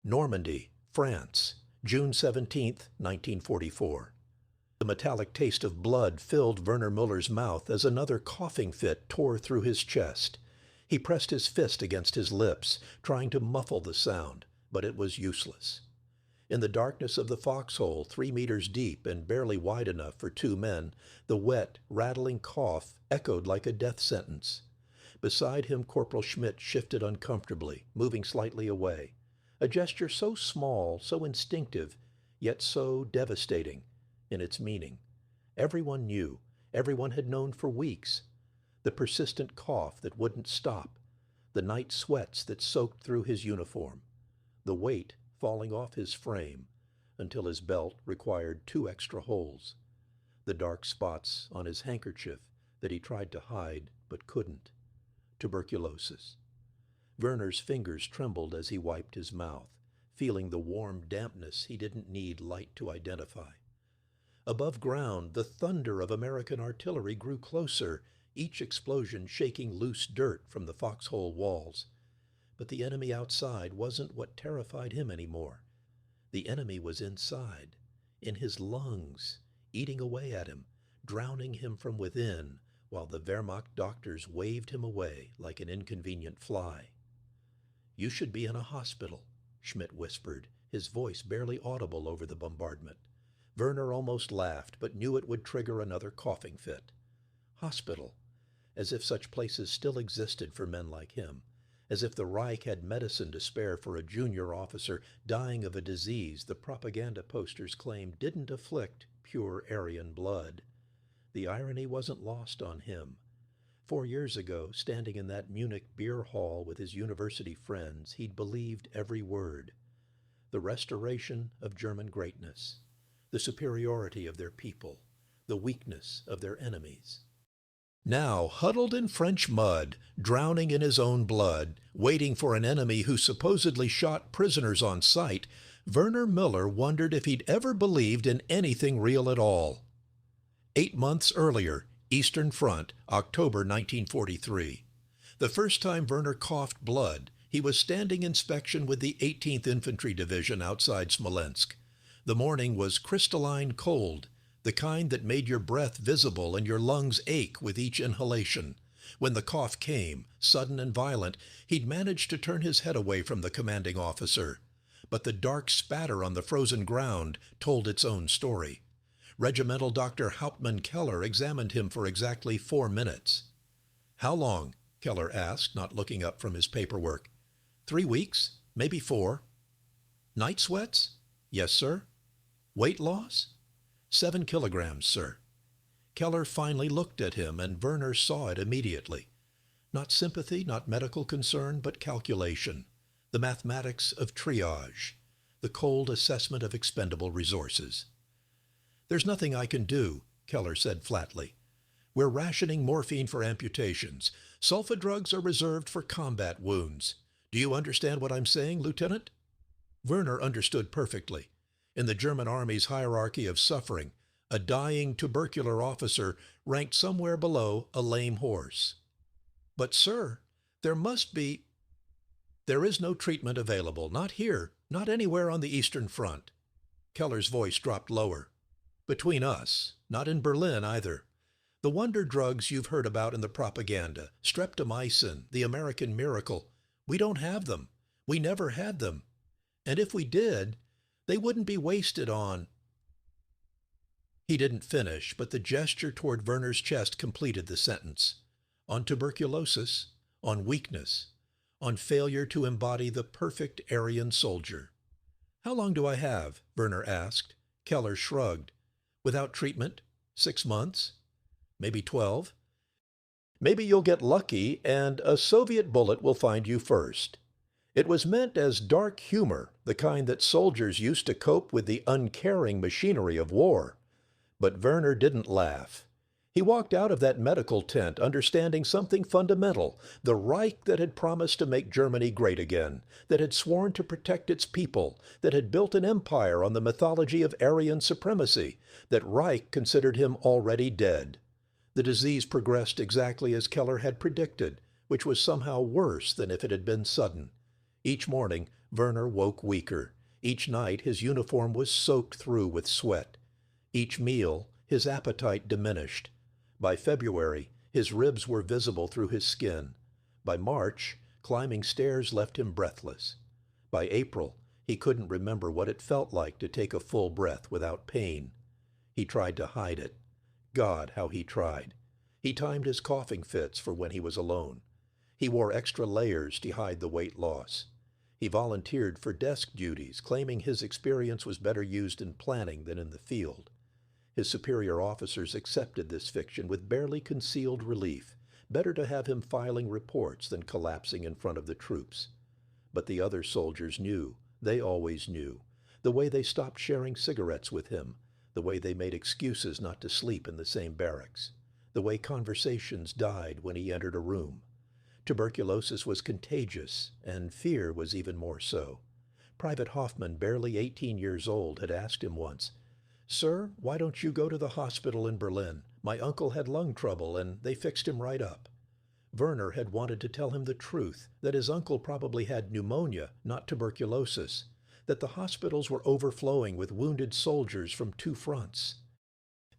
Normandy, France, June 17, 1944. The metallic taste of blood filled Werner Muller's mouth as another coughing fit tore through his chest. He pressed his fist against his lips, trying to muffle the sound, but it was useless. In the darkness of the foxhole, 3 meters deep and barely wide enough for 2 men, the wet, rattling cough echoed like a death sentence. Beside him, Corporal Schmidt shifted uncomfortably, moving slightly away. A gesture so small, so instinctive, yet so devastating in its meaning. Everyone knew, everyone had known for weeks. The persistent cough that wouldn't stop, the night sweats that soaked through his uniform, the weight falling off his frame until his belt required 2 extra holes, the dark spots on his handkerchief that he tried to hide but couldn't. Tuberculosis. Werner's fingers trembled as he wiped his mouth, feeling the warm dampness he didn't need light to identify. Above ground, the thunder of American artillery grew closer, each explosion shaking loose dirt from the foxhole walls. But the enemy outside wasn't what terrified him anymore. The enemy was inside, in his lungs, eating away at him, drowning him from within, while the Wehrmacht doctors waved him away like an inconvenient fly. "You should be in a hospital," Schmidt whispered, his voice barely audible over the bombardment. Werner almost laughed, but knew it would trigger another coughing fit. Hospital, as if such places still existed for men like him, as if the Reich had medicine to spare for a junior officer dying of a disease the propaganda posters claimed didn't afflict pure Aryan blood. The irony wasn't lost on him. 4 years ago, standing in that Munich beer hall with his university friends, he'd believed every word. The restoration of German greatness, the superiority of their people, the weakness of their enemies. Now, huddled in French mud, drowning in his own blood, waiting for an enemy who supposedly shot prisoners on sight, Werner Muller wondered if he'd ever believed in anything real at all. 8 months earlier, Eastern Front, October 1943. The first time Werner coughed blood, he was standing inspection with the 18th Infantry Division outside Smolensk. The morning was crystalline cold, the kind that made your breath visible and your lungs ache with each inhalation. When the cough came, sudden and violent, he'd managed to turn his head away from the commanding officer. But the dark spatter on the frozen ground told its own story. Regimental Dr. Hauptmann Keller examined him for exactly 4 minutes. "How long?" Keller asked, not looking up from his paperwork. 3 weeks, maybe 4. "Night sweats?" "Yes, sir." "Weight loss?" 7 kilograms, sir." Keller finally looked at him, and Werner saw it immediately. Not sympathy, not medical concern, but calculation. The mathematics of triage. The cold assessment of expendable resources. "There's nothing I can do," Keller said flatly. "We're rationing morphine for amputations. Sulfa drugs are reserved for combat wounds. Do you understand what I'm saying, Lieutenant?" Werner understood perfectly. In the German army's hierarchy of suffering, a dying tubercular officer ranked somewhere below a lame horse. "But, sir, there must be—" "There is no treatment available, not here, not anywhere on the Eastern Front." Keller's voice dropped lower. "Between us, not in Berlin either. The wonder drugs you've heard about in the propaganda, streptomycin, the American miracle, we don't have them. We never had them. And if we did, they wouldn't be wasted on—" He didn't finish, but the gesture toward Werner's chest completed the sentence. "On tuberculosis, on weakness, on failure to embody the perfect Aryan soldier." "How long do I have?" Werner asked. Keller shrugged. "Without treatment, 6 months, maybe 12. Maybe you'll get lucky and a Soviet bullet will find you first." It was meant as dark humor, the kind that soldiers used to cope with the uncaring machinery of war. But Werner didn't laugh. He walked out of that medical tent understanding something fundamental, the Reich that had promised to make Germany great again, that had sworn to protect its people, that had built an empire on the mythology of Aryan supremacy, that Reich considered him already dead. The disease progressed exactly as Keller had predicted, which was somehow worse than if it had been sudden. Each morning, Werner woke weaker. Each night, his uniform was soaked through with sweat. Each meal, his appetite diminished. By February, his ribs were visible through his skin. By March, climbing stairs left him breathless. By April, he couldn't remember what it felt like to take a full breath without pain. He tried to hide it. God, how he tried. He timed his coughing fits for when he was alone. He wore extra layers to hide the weight loss. He volunteered for desk duties, claiming his experience was better used in planning than in the field. His superior officers accepted this fiction with barely concealed relief. Better to have him filing reports than collapsing in front of the troops. But the other soldiers knew. They always knew. The way they stopped sharing cigarettes with him. The way they made excuses not to sleep in the same barracks. The way conversations died when he entered a room. Tuberculosis was contagious, and fear was even more so. Private Hoffman, barely 18 years old, had asked him once, "Sir, why don't you go to the hospital in Berlin? My uncle had lung trouble, and they fixed him right up." Werner had wanted to tell him the truth, that his uncle probably had pneumonia, not tuberculosis, that the hospitals were overflowing with wounded soldiers from two fronts.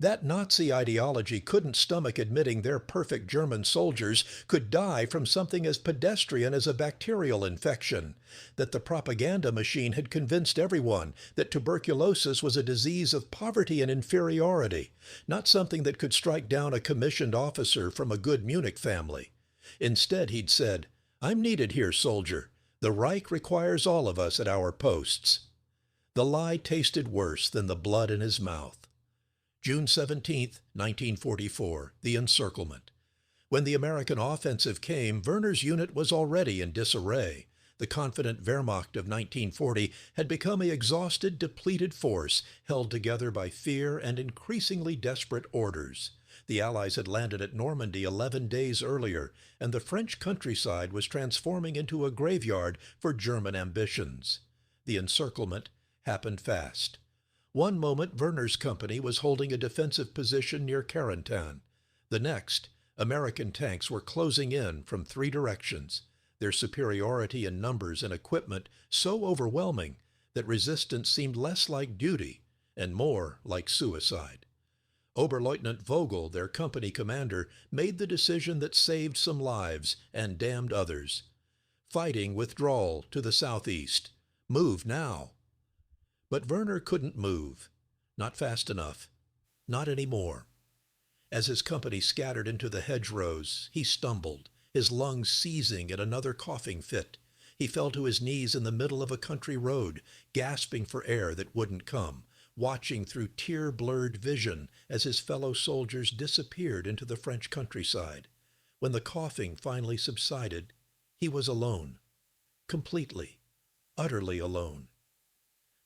That Nazi ideology couldn't stomach admitting their perfect German soldiers could die from something as pedestrian as a bacterial infection, that the propaganda machine had convinced everyone that tuberculosis was a disease of poverty and inferiority, not something that could strike down a commissioned officer from a good Munich family. Instead, he'd said, "I'm needed here, soldier. The Reich requires all of us at our posts." The lie tasted worse than the blood in his mouth. June 17, 1944, the encirclement. When the American offensive came, Werner's unit was already in disarray. The confident Wehrmacht of 1940 had become an exhausted, depleted force, held together by fear and increasingly desperate orders. The Allies had landed at Normandy 11 days earlier, and the French countryside was transforming into a graveyard for German ambitions. The encirclement happened fast. One moment, Werner's company was holding a defensive position near Carentan. The next, American tanks were closing in from 3 directions, their superiority in numbers and equipment so overwhelming that resistance seemed less like duty and more like suicide. Oberleutnant Vogel, their company commander, made the decision that saved some lives and damned others. Fighting withdrawal to the southeast. Move now. But Werner couldn't move. Not fast enough. Not anymore. As his company scattered into the hedgerows, he stumbled, his lungs seizing in another coughing fit. He fell to his knees in the middle of a country road, gasping for air that wouldn't come, watching through tear-blurred vision as his fellow soldiers disappeared into the French countryside. When the coughing finally subsided, he was alone. Completely, utterly alone.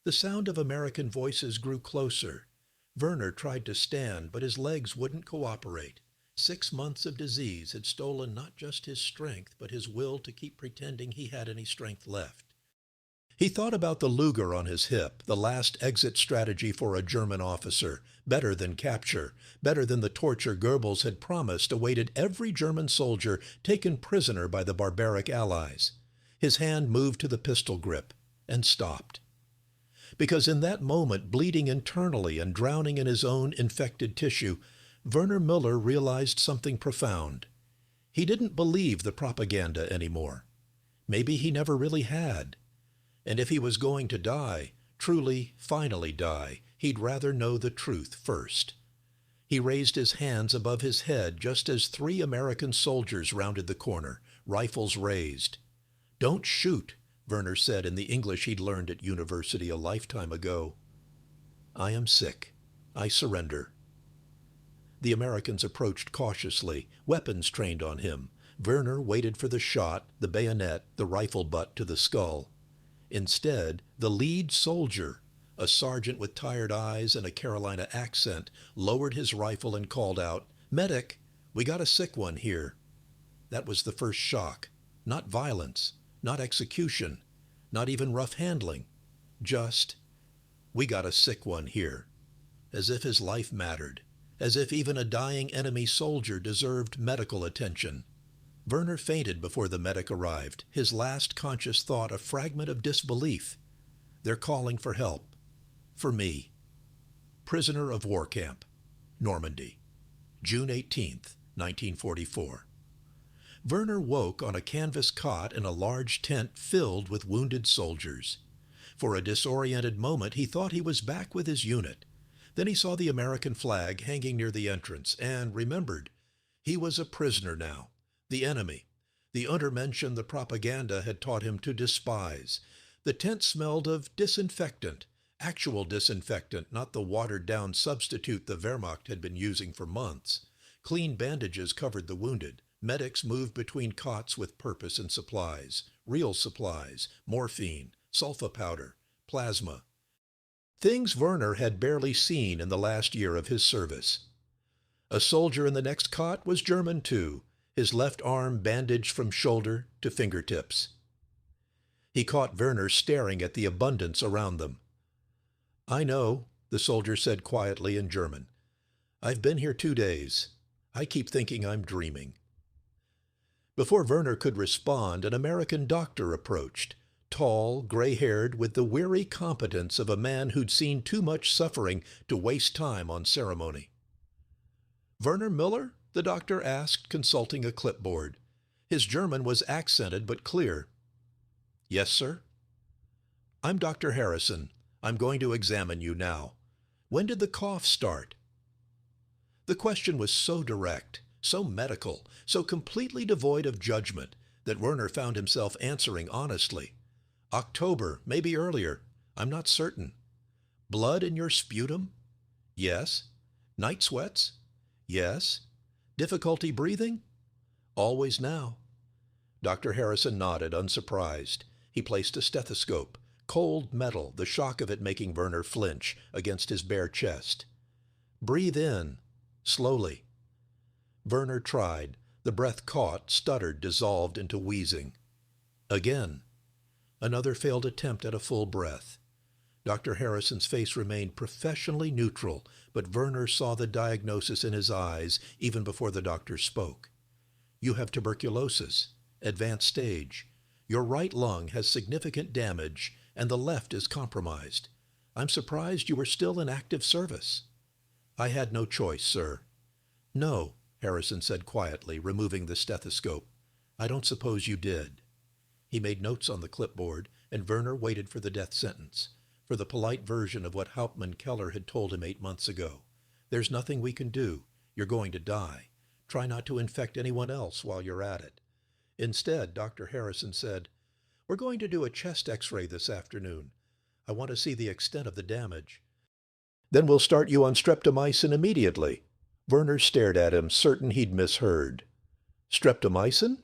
The sound of American voices grew closer. Werner tried to stand, but his legs wouldn't cooperate. 6 months of disease had stolen not just his strength, but his will to keep pretending he had any strength left. He thought about the Luger on his hip, the last exit strategy for a German officer, better than capture, better than the torture Goebbels had promised awaited every German soldier taken prisoner by the barbaric Allies. His hand moved to the pistol grip and stopped. Because in that moment, bleeding internally and drowning in his own infected tissue, Werner Muller realized something profound. He didn't believe the propaganda anymore. Maybe he never really had. And if he was going to die, truly, finally die, he'd rather know the truth first. He raised his hands above his head just as 3 American soldiers rounded the corner, rifles raised. "Don't shoot," Werner said in the English he'd learned at university a lifetime ago. "I am sick. I surrender." The Americans approached cautiously, weapons trained on him. Werner waited for the shot, the bayonet, the rifle butt to the skull. Instead, the lead soldier, a sergeant with tired eyes and a Carolina accent, lowered his rifle and called out, "Medic, we got a sick one here." That was the first shock. Not violence, not execution, not even rough handling. Just, "We got a sick one here." As if his life mattered. As if even a dying enemy soldier deserved medical attention. Werner fainted before the medic arrived, his last conscious thought a fragment of disbelief. They're calling for help. For me. Prisoner of war camp. Normandy. June 18th, 1944. Werner woke on a canvas cot in a large tent filled with wounded soldiers. For a disoriented moment, he thought he was back with his unit. Then he saw the American flag hanging near the entrance and remembered. He was a prisoner now. The enemy. The Untermenschen the propaganda had taught him to despise. The tent smelled of disinfectant. Actual disinfectant, not the watered-down substitute the Wehrmacht had been using for months. Clean bandages covered the wounded. Medics moved between cots with purpose and supplies. Real supplies, morphine, sulfa powder, plasma. Things Werner had barely seen in the last year of his service. A soldier in the next cot was German too, his left arm bandaged from shoulder to fingertips. He caught Werner staring at the abundance around them. "I know," the soldier said quietly in German. "I've been here 2 days. I keep thinking I'm dreaming." Before Werner could respond, an American doctor approached, tall, gray-haired, with the weary competence of a man who'd seen too much suffering to waste time on ceremony. "Werner Muller?" the doctor asked, consulting a clipboard. His German was accented but clear. "Yes, sir." "I'm Dr. Harrison. I'm going to examine you now. When did the cough start?" The question was so direct, so medical, so completely devoid of judgment, that Werner found himself answering honestly. "October, maybe earlier. I'm not certain." "Blood in your sputum?" "Yes." "Night sweats?" "Yes." "Difficulty breathing?" "Always now." Dr. Harrison nodded, unsurprised. He placed a stethoscope, cold metal, the shock of it making Werner flinch, against his bare chest. "Breathe in. Slowly." Werner tried. The breath caught, stuttered, dissolved into wheezing. Again. Another failed attempt at a full breath. Dr. Harrison's face remained professionally neutral, but Werner saw the diagnosis in his eyes even before the doctor spoke. "You have tuberculosis, advanced stage. Your right lung has significant damage, and the left is compromised. I'm surprised you were still in active service." "I had no choice, sir." "No," Harrison said quietly, removing the stethoscope. "I don't suppose you did." He made notes on the clipboard, and Werner waited for the death sentence, for the polite version of what Hauptmann Keller had told him 8 months ago. "There's nothing we can do. You're going to die. Try not to infect anyone else while you're at it." Instead, Dr. Harrison said, "We're going to do a chest x-ray this afternoon. I want to see the extent of the damage. Then we'll start you on streptomycin immediately." Werner stared at him, certain he'd misheard. "Streptomycin?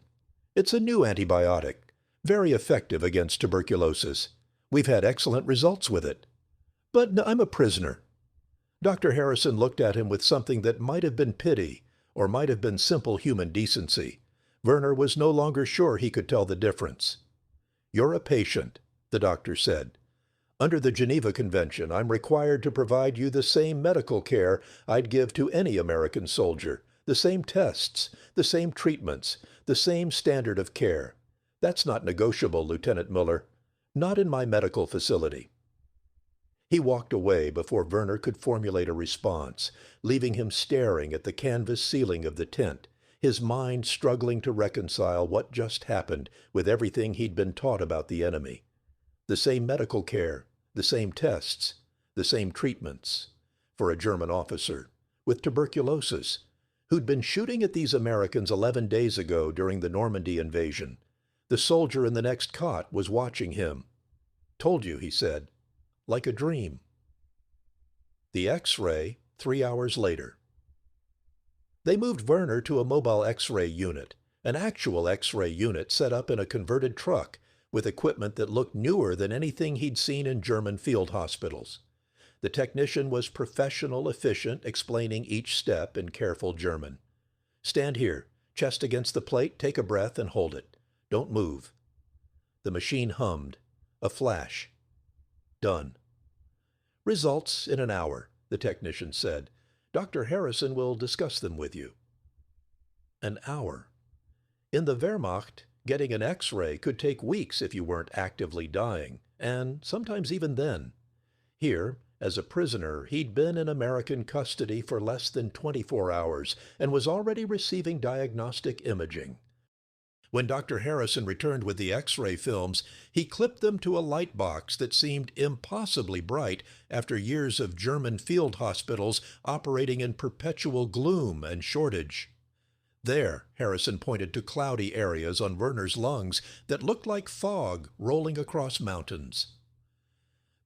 It's a new antibiotic, very effective against tuberculosis. We've had excellent results with it." "But I'm a prisoner." Dr. Harrison looked at him with something that might have been pity, or might have been simple human decency. Werner was no longer sure he could tell the difference. "You're a patient," the doctor said. "Under the Geneva Convention, I'm required to provide you the same medical care I'd give to any American soldier, the same tests, the same treatments, the same standard of care. That's not negotiable, Lieutenant Muller. Not in my medical facility." He walked away before Werner could formulate a response, leaving him staring at the canvas ceiling of the tent, his mind struggling to reconcile what just happened with everything he'd been taught about the enemy. The same medical care, the same tests, the same treatments, for a German officer, with tuberculosis, who'd been shooting at these Americans 11 days ago during the Normandy invasion. The soldier in the next cot was watching him. "Told you," he said. "Like a dream." The X-ray, 3 hours later. They moved Werner to a mobile X-ray unit, an actual X-ray unit set up in a converted truck, with equipment that looked newer than anything he'd seen in German field hospitals. The technician was professional, efficient, explaining each step in careful German. "Stand here, chest against the plate, take a breath and hold it. Don't move." The machine hummed. A flash. "Done." "Results in an hour," the technician said. "Dr. Harrison will discuss them with you." An hour. In the Wehrmacht, getting an X-ray could take weeks if you weren't actively dying, and sometimes even then. Here, as a prisoner, he'd been in American custody for less than 24 hours and was already receiving diagnostic imaging. When Dr. Harrison returned with the X-ray films, he clipped them to a light box that seemed impossibly bright after years of German field hospitals operating in perpetual gloom and shortage. There, Harrison pointed to cloudy areas on Werner's lungs that looked like fog rolling across mountains.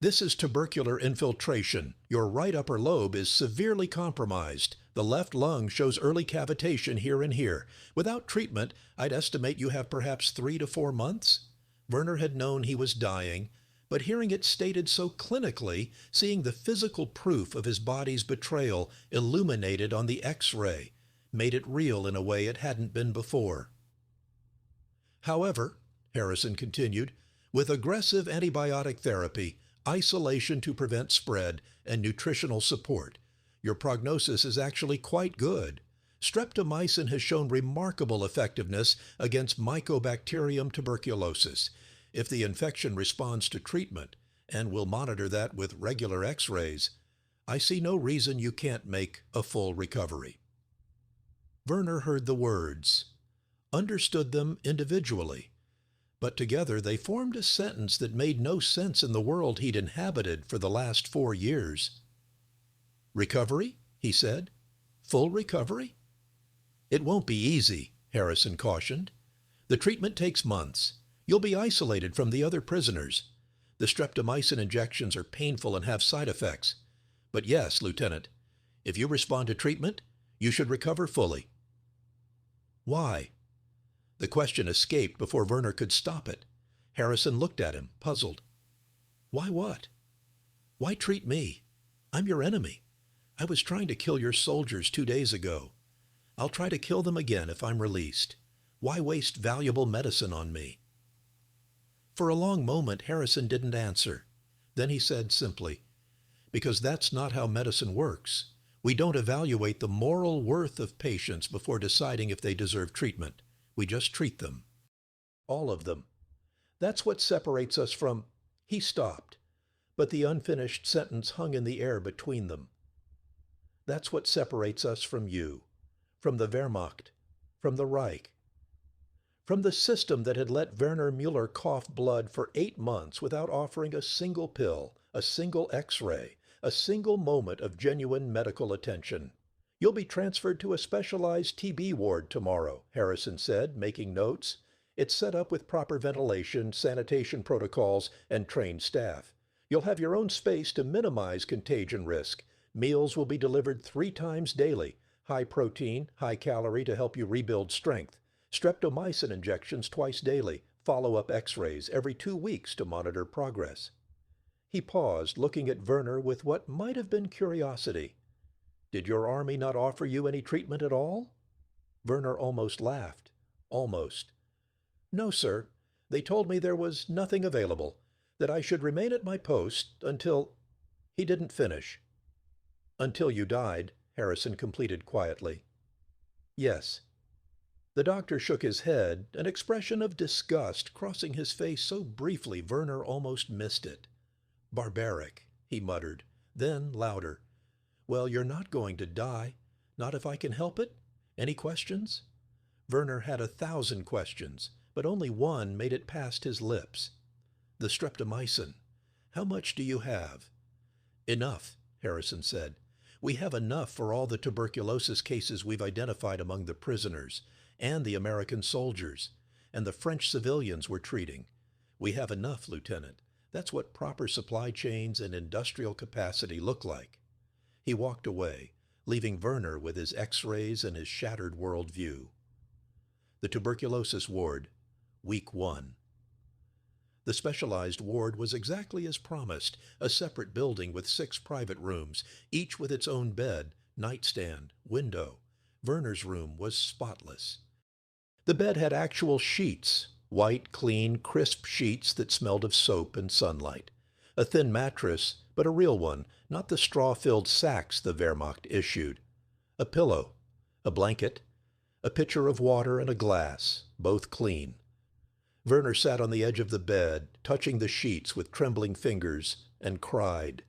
This is tubercular infiltration. Your right upper lobe is severely compromised. The left lung shows early cavitation here and here. Without treatment, I'd estimate you have perhaps 3 to 4 months. Werner had known he was dying, but hearing it stated so clinically, seeing the physical proof of his body's betrayal illuminated on the X-ray, made it real in a way it hadn't been before. However, Harrison continued, with aggressive antibiotic therapy, isolation to prevent spread, and nutritional support, your prognosis is actually quite good. Streptomycin has shown remarkable effectiveness against Mycobacterium tuberculosis if the infection responds to treatment, and we'll monitor that with regular X-rays. I see no reason you can't make a full recovery. Werner heard the words, understood them individually, but together they formed a sentence that made no sense in the world he'd inhabited for the last 4 years. Recovery? He said. Full recovery? It won't be easy, Harrison cautioned. The treatment takes months. You'll be isolated from the other prisoners. The streptomycin injections are painful and have side effects. But yes, Lieutenant, if you respond to treatment, you should recover fully. Why? The question escaped before Werner could stop it. Harrison looked at him, puzzled. Why what? Why treat me? I'm your enemy. I was trying to kill your soldiers 2 days ago. I'll try to kill them again if I'm released. Why waste valuable medicine on me? For a long moment, Harrison didn't answer. Then he said simply, because that's not how medicine works. We don't evaluate the moral worth of patients before deciding if they deserve treatment. We just treat them. All of them. That's what separates us from... He stopped, but the unfinished sentence hung in the air between them. That's what separates us from you, from the Wehrmacht, from the Reich, from the system that had let Werner Muller cough blood for 8 months without offering a single pill, a single X-ray, a single moment of genuine medical attention. You'll be transferred to a specialized TB ward tomorrow, Harrison said, making notes. It's set up with proper ventilation, sanitation protocols, and trained staff. You'll have your own space to minimize contagion risk. Meals will be delivered 3 times daily. High protein, high calorie to help you rebuild strength. Streptomycin injections twice daily. Follow-up X-rays every 2 weeks to monitor progress. He paused, looking at Werner with what might have been curiosity. Did your army not offer you any treatment at all? Werner almost laughed. Almost. No, sir. They told me there was nothing available, that I should remain at my post until... He didn't finish. Until you died, Harrison completed quietly. Yes. The doctor shook his head, an expression of disgust crossing his face so briefly Werner almost missed it. Barbaric, he muttered, then louder. Well, you're not going to die. Not if I can help it? Any questions? Werner had 1,000 questions, but only one made it past his lips. The streptomycin. How much do you have? Enough, Harrison said. We have enough for all the tuberculosis cases we've identified among the prisoners, and the American soldiers, and the French civilians we're treating. We have enough, Lieutenant. That's what proper supply chains and industrial capacity look like. He walked away, leaving Werner with his X-rays and his shattered worldview. The tuberculosis ward, week 1. The specialized ward was exactly as promised, a separate building with 6 private rooms, each with its own bed, nightstand, window. Werner's room was spotless. The bed had actual sheets, white, clean, crisp sheets that smelled of soap and sunlight. A thin mattress, but a real one, not the straw-filled sacks the Wehrmacht issued. A pillow, a blanket, A pitcher of water and a glass, both clean. Werner sat on the edge of the bed, touching the sheets with trembling fingers, and cried.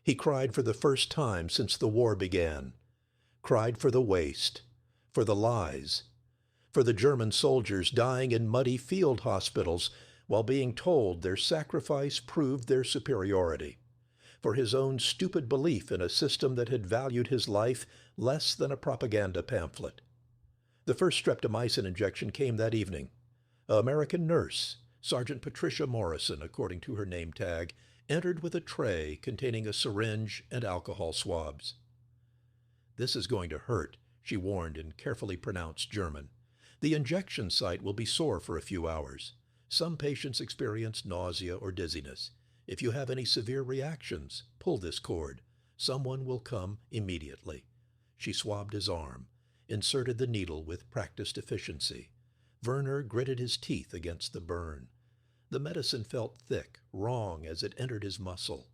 He cried for the first time since the war began. Cried for the waste, for the lies, for the German soldiers dying in muddy field hospitals while being told their sacrifice proved their superiority, for his own stupid belief in a system that had valued his life less than a propaganda pamphlet. The first streptomycin injection came that evening. An American nurse, Sergeant Patricia Morrison, according to her name tag, entered with a tray containing a syringe and alcohol swabs. "This is going to hurt," she warned in carefully pronounced German. "The injection site will be sore for a few hours. Some patients experience nausea or dizziness. If you have any severe reactions, pull this cord. Someone will come immediately." She swabbed his arm, inserted the needle with practiced efficiency. Werner gritted his teeth against the burn. The medicine felt thick, wrong as it entered his muscle.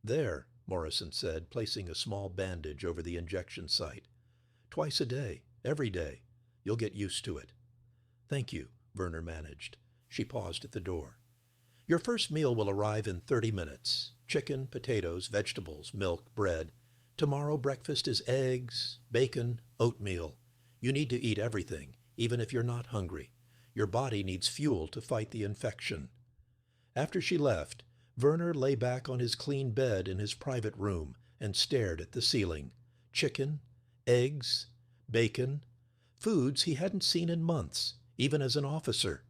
"There," Morrison said, placing a small bandage over the injection site. "Twice a day, every day. You'll get used to it." "Thank you," Werner managed. She paused at the door. "Your first meal will arrive in 30 minutes. Chicken, potatoes, vegetables, milk, bread. Tomorrow breakfast is eggs, bacon, oatmeal. You need to eat everything, even if you're not hungry. Your body needs fuel to fight the infection." After she left, Werner lay back on his clean bed in his private room and stared at the ceiling. Chicken, eggs, bacon, foods he hadn't seen in months, even as an officer.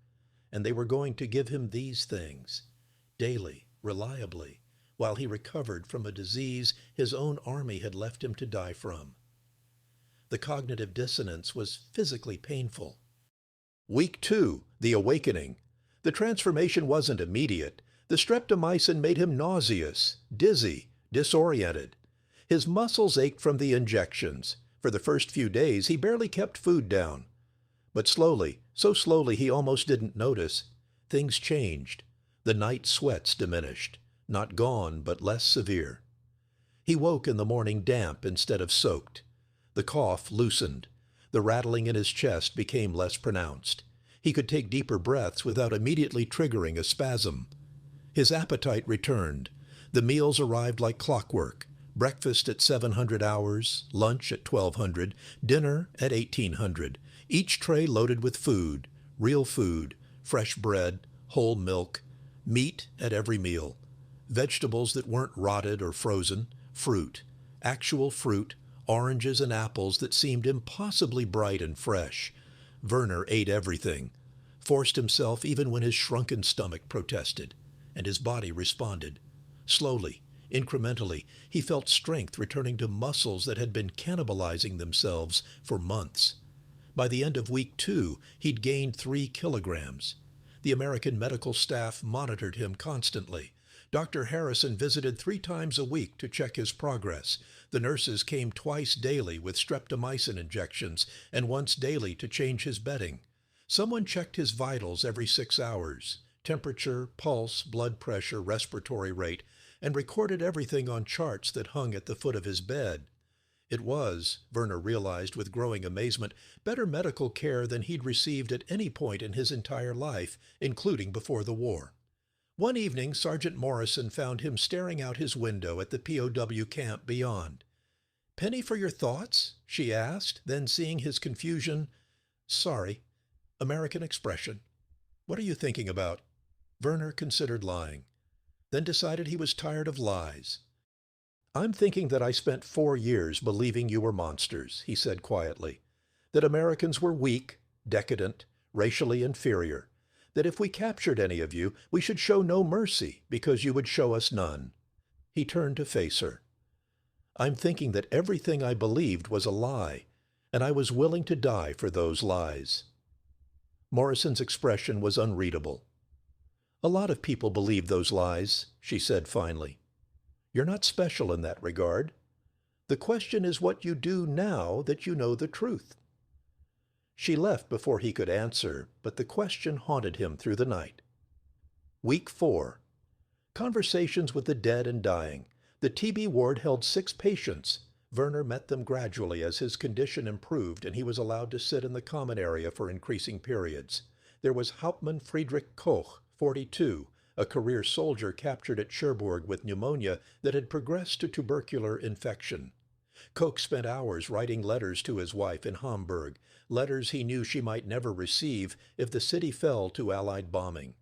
And they were going to give him these things, daily, reliably, while he recovered from a disease his own army had left him to die from. The cognitive dissonance was physically painful. Week 2, the awakening. The transformation wasn't immediate. The streptomycin made him nauseous, dizzy, disoriented. His muscles ached from the injections. For the first few days, he barely kept food down. But slowly, so slowly he almost didn't notice, things changed. The night sweats diminished, not gone, but less severe. He woke in the morning damp instead of soaked. The cough loosened. The rattling in his chest became less pronounced. He could take deeper breaths without immediately triggering a spasm. His appetite returned. The meals arrived like clockwork. Breakfast at 700 hours, lunch at 1200, dinner at 1800. Each tray loaded with food, real food, fresh bread, whole milk, meat at every meal, vegetables that weren't rotted or frozen, fruit, actual fruit, oranges and apples that seemed impossibly bright and fresh. Werner ate everything, forced himself even when his shrunken stomach protested, and his body responded. Slowly, incrementally, he felt strength returning to muscles that had been cannibalizing themselves for months. By the end of week 2, he'd gained 3 kilograms. The American medical staff monitored him constantly. Dr. Harrison visited 3 times a week to check his progress. The nurses came twice daily with streptomycin injections and once daily to change his bedding. Someone checked his vitals every 6 hours, temperature, pulse, blood pressure, respiratory rate, and recorded everything on charts that hung at the foot of his bed. It was, Werner realized with growing amazement, better medical care than he'd received at any point in his entire life, including before the war. One evening, Sergeant Morrison found him staring out his window at the POW camp beyond. "Penny for your thoughts?" she asked, then seeing his confusion, "Sorry. American expression. What are you thinking about?" Werner considered lying, then decided he was tired of lies. "I'm thinking that I spent 4 years believing you were monsters," he said quietly, "that Americans were weak, decadent, racially inferior, that if we captured any of you, we should show no mercy because you would show us none." He turned to face her. "I'm thinking that everything I believed was a lie, and I was willing to die for those lies." Morrison's expression was unreadable. "A lot of people believe those lies," she said finally. "You're not special in that regard. The question is what you do now that you know the truth." She left before he could answer, but the question haunted him through the night. Week 4. Conversations with the dead and dying. The TB ward held 6 patients. Werner met them gradually as his condition improved and he was allowed to sit in the common area for increasing periods. There was Hauptmann Friedrich Koch, 42, a career soldier captured at Cherbourg with pneumonia that had progressed to tubercular infection. Koch spent hours writing letters to his wife in Hamburg, letters he knew she might never receive if the city fell to Allied bombing.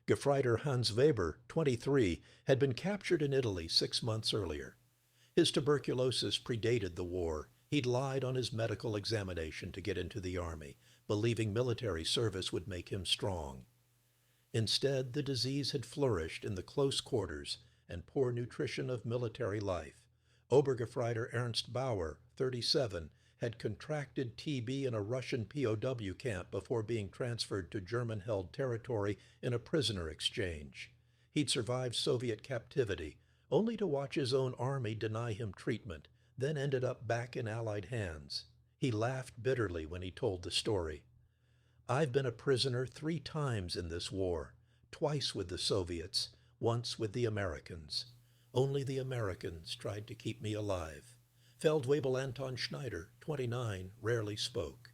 Gefreiter Hans Weber, 23, had been captured in Italy 6 months earlier. His tuberculosis predated the war. He'd lied on his medical examination to get into the army, believing military service would make him strong. Instead, the disease had flourished in the close quarters and poor nutrition of military life. Obergefreiter Ernst Bauer, 37, had contracted TB in a Russian POW camp before being transferred to German-held territory in a prisoner exchange. He'd survived Soviet captivity, only to watch his own army deny him treatment, then ended up back in Allied hands. He laughed bitterly when he told the story. "I've been a prisoner 3 times in this war, twice with the Soviets, once with the Americans. Only the Americans tried to keep me alive." Feldwebel Anton Schneider, 29, rarely spoke.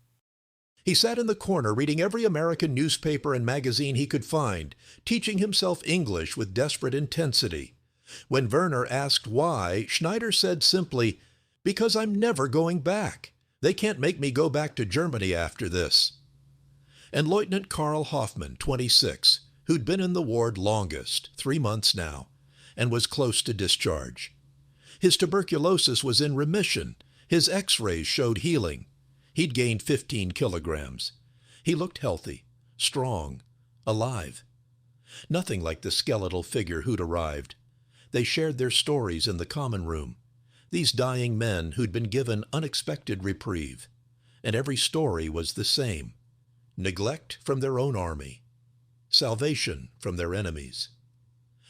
He sat in the corner reading every American newspaper and magazine he could find, teaching himself English with desperate intensity. When Werner asked why, Schneider said simply, "Because I'm never going back. They can't make me go back to Germany after this." And Lieutenant Karl Hoffmann, 26, who'd been in the ward longest, 3 months now, and was close to discharge. His tuberculosis was in remission. His x-rays showed healing. He'd gained 15 kilograms. He looked healthy, strong, alive. Nothing like the skeletal figure who'd arrived. They shared their stories in the common room, these dying men who'd been given unexpected reprieve. And every story was the same: neglect from their own army, salvation from their enemies.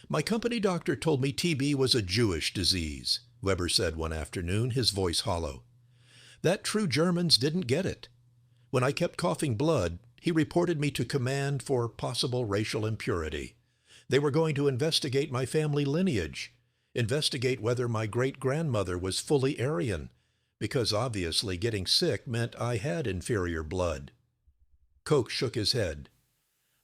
"My company doctor told me TB was a Jewish disease," Weber said one afternoon, his voice hollow. "That true Germans didn't get it. When I kept coughing blood, he reported me to command for possible racial impurity. They were going to investigate my family lineage, investigate whether my great-grandmother was fully Aryan, because obviously getting sick meant I had inferior blood." Koch shook his head.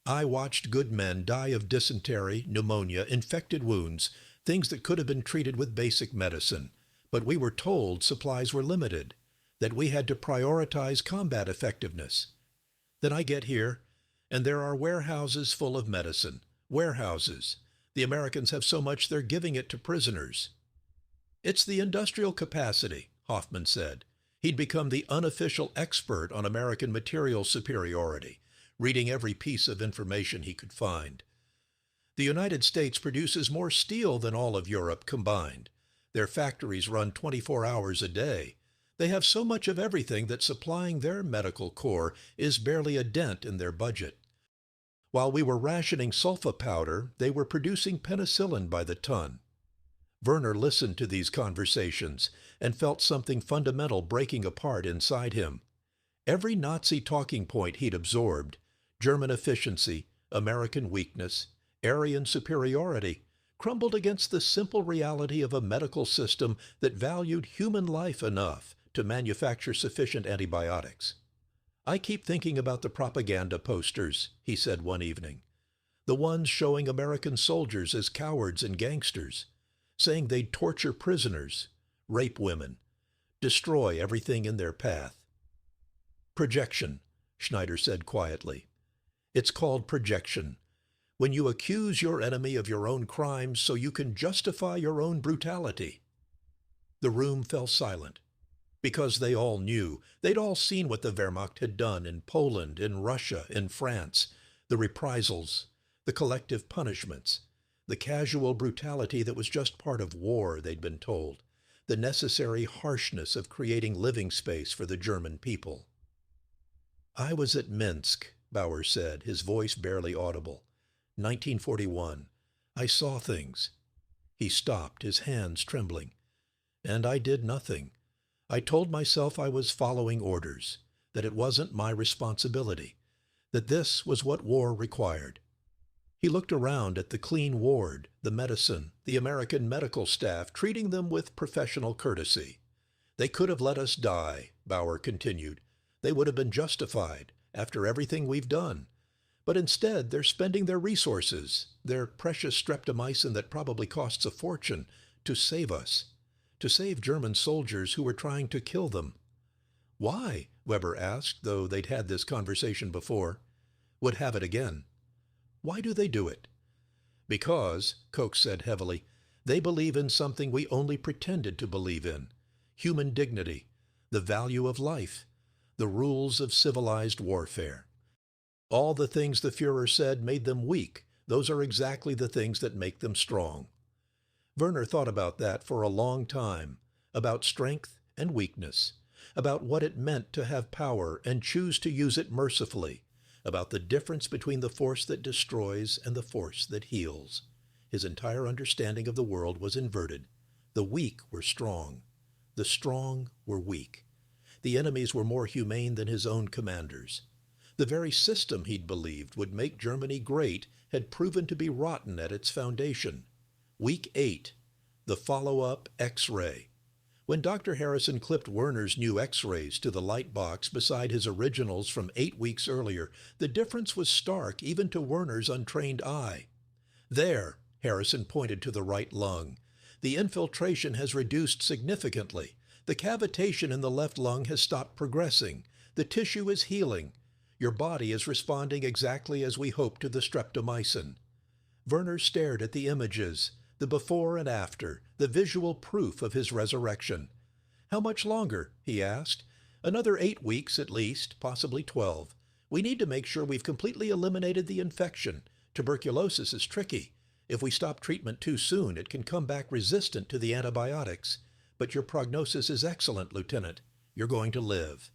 "I watched good men die of dysentery, pneumonia, infected wounds, things that could have been treated with basic medicine, but we were told supplies were limited, that we had to prioritize combat effectiveness. Then I get here, and there are warehouses full of medicine. Warehouses. The Americans have so much they're giving it to prisoners." "It's the industrial capacity," Hoffmann said. He'd become the unofficial expert on American material superiority, reading every piece of information he could find. "The United States produces more steel than all of Europe combined. Their factories run 24 hours a day. They have so much of everything that supplying their medical corps is barely a dent in their budget. While we were rationing sulfa powder, they were producing penicillin by the ton." Werner listened to these conversations and felt something fundamental breaking apart inside him. Every Nazi talking point he'd absorbed, German efficiency, American weakness, Aryan superiority, crumbled against the simple reality of a medical system that valued human life enough to manufacture sufficient antibiotics. "I keep thinking about the propaganda posters," he said one evening. "The ones showing American soldiers as cowards and gangsters, saying they'd torture prisoners, rape women, destroy everything in their path." "Projection," Schneider said quietly. "It's called projection. When you accuse your enemy of your own crimes so you can justify your own brutality." The room fell silent, because they all knew. They'd all seen what the Wehrmacht had done in Poland, in Russia, in France, the reprisals, the collective punishments, the casual brutality that was just part of war, they'd been told, the necessary harshness of creating living space for the German people. "I was at Minsk," Bauer said, his voice barely audible. 1941. "I saw things." He stopped, his hands trembling. "And I did nothing. I told myself I was following orders, that it wasn't my responsibility, that this was what war required." He looked around at the clean ward, the medicine, the American medical staff, treating them with professional courtesy. They could have let us die, Bauer continued. They would have been justified, after everything we've done. But instead, they're spending their resources, their precious streptomycin that probably costs a fortune, to save us, to save German soldiers who were trying to kill them. Why? Weber asked, though they'd had this conversation before. Would have it again. Why do they do it? Because, Koch said heavily, they believe in something we only pretended to believe in. Human dignity, the value of life, the rules of civilized warfare. All the things the Führer said made them weak. Those are exactly the things that make them strong. Werner thought about that for a long time, about strength and weakness, about what it meant to have power and choose to use it mercifully, about the difference between the force that destroys and the force that heals. His entire understanding of the world was inverted. The weak were strong. The strong were weak. The enemies were more humane than his own commanders. The very system he'd believed would make Germany great had proven to be rotten at its foundation. Week 8, the follow-up X-ray. When Dr. Harrison clipped Werner's new X-rays to the light box beside his originals from 8 weeks earlier, the difference was stark even to Werner's untrained eye. There, Harrison pointed to the right lung. The infiltration has reduced significantly. The cavitation in the left lung has stopped progressing. The tissue is healing. Your body is responding exactly as we hoped to the streptomycin. Werner stared at the images, the before and after, the visual proof of his resurrection. How much longer? He asked. Another 8 weeks at least, possibly 12. We need to make sure we've completely eliminated the infection. Tuberculosis is tricky. If we stop treatment too soon, it can come back resistant to the antibiotics. But your prognosis is excellent, Lieutenant. You're going to live.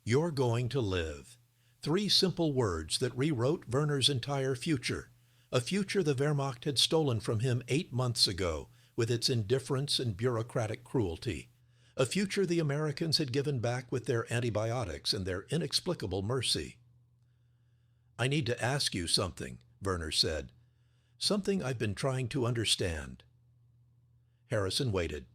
You're going to live. 3 simple words that rewrote Werner's entire future. A future the Wehrmacht had stolen from him 8 months ago, with its indifference and bureaucratic cruelty. A future the Americans had given back with their antibiotics and their inexplicable mercy. I need to ask you something, Werner said. Something I've been trying to understand. Harrison waited.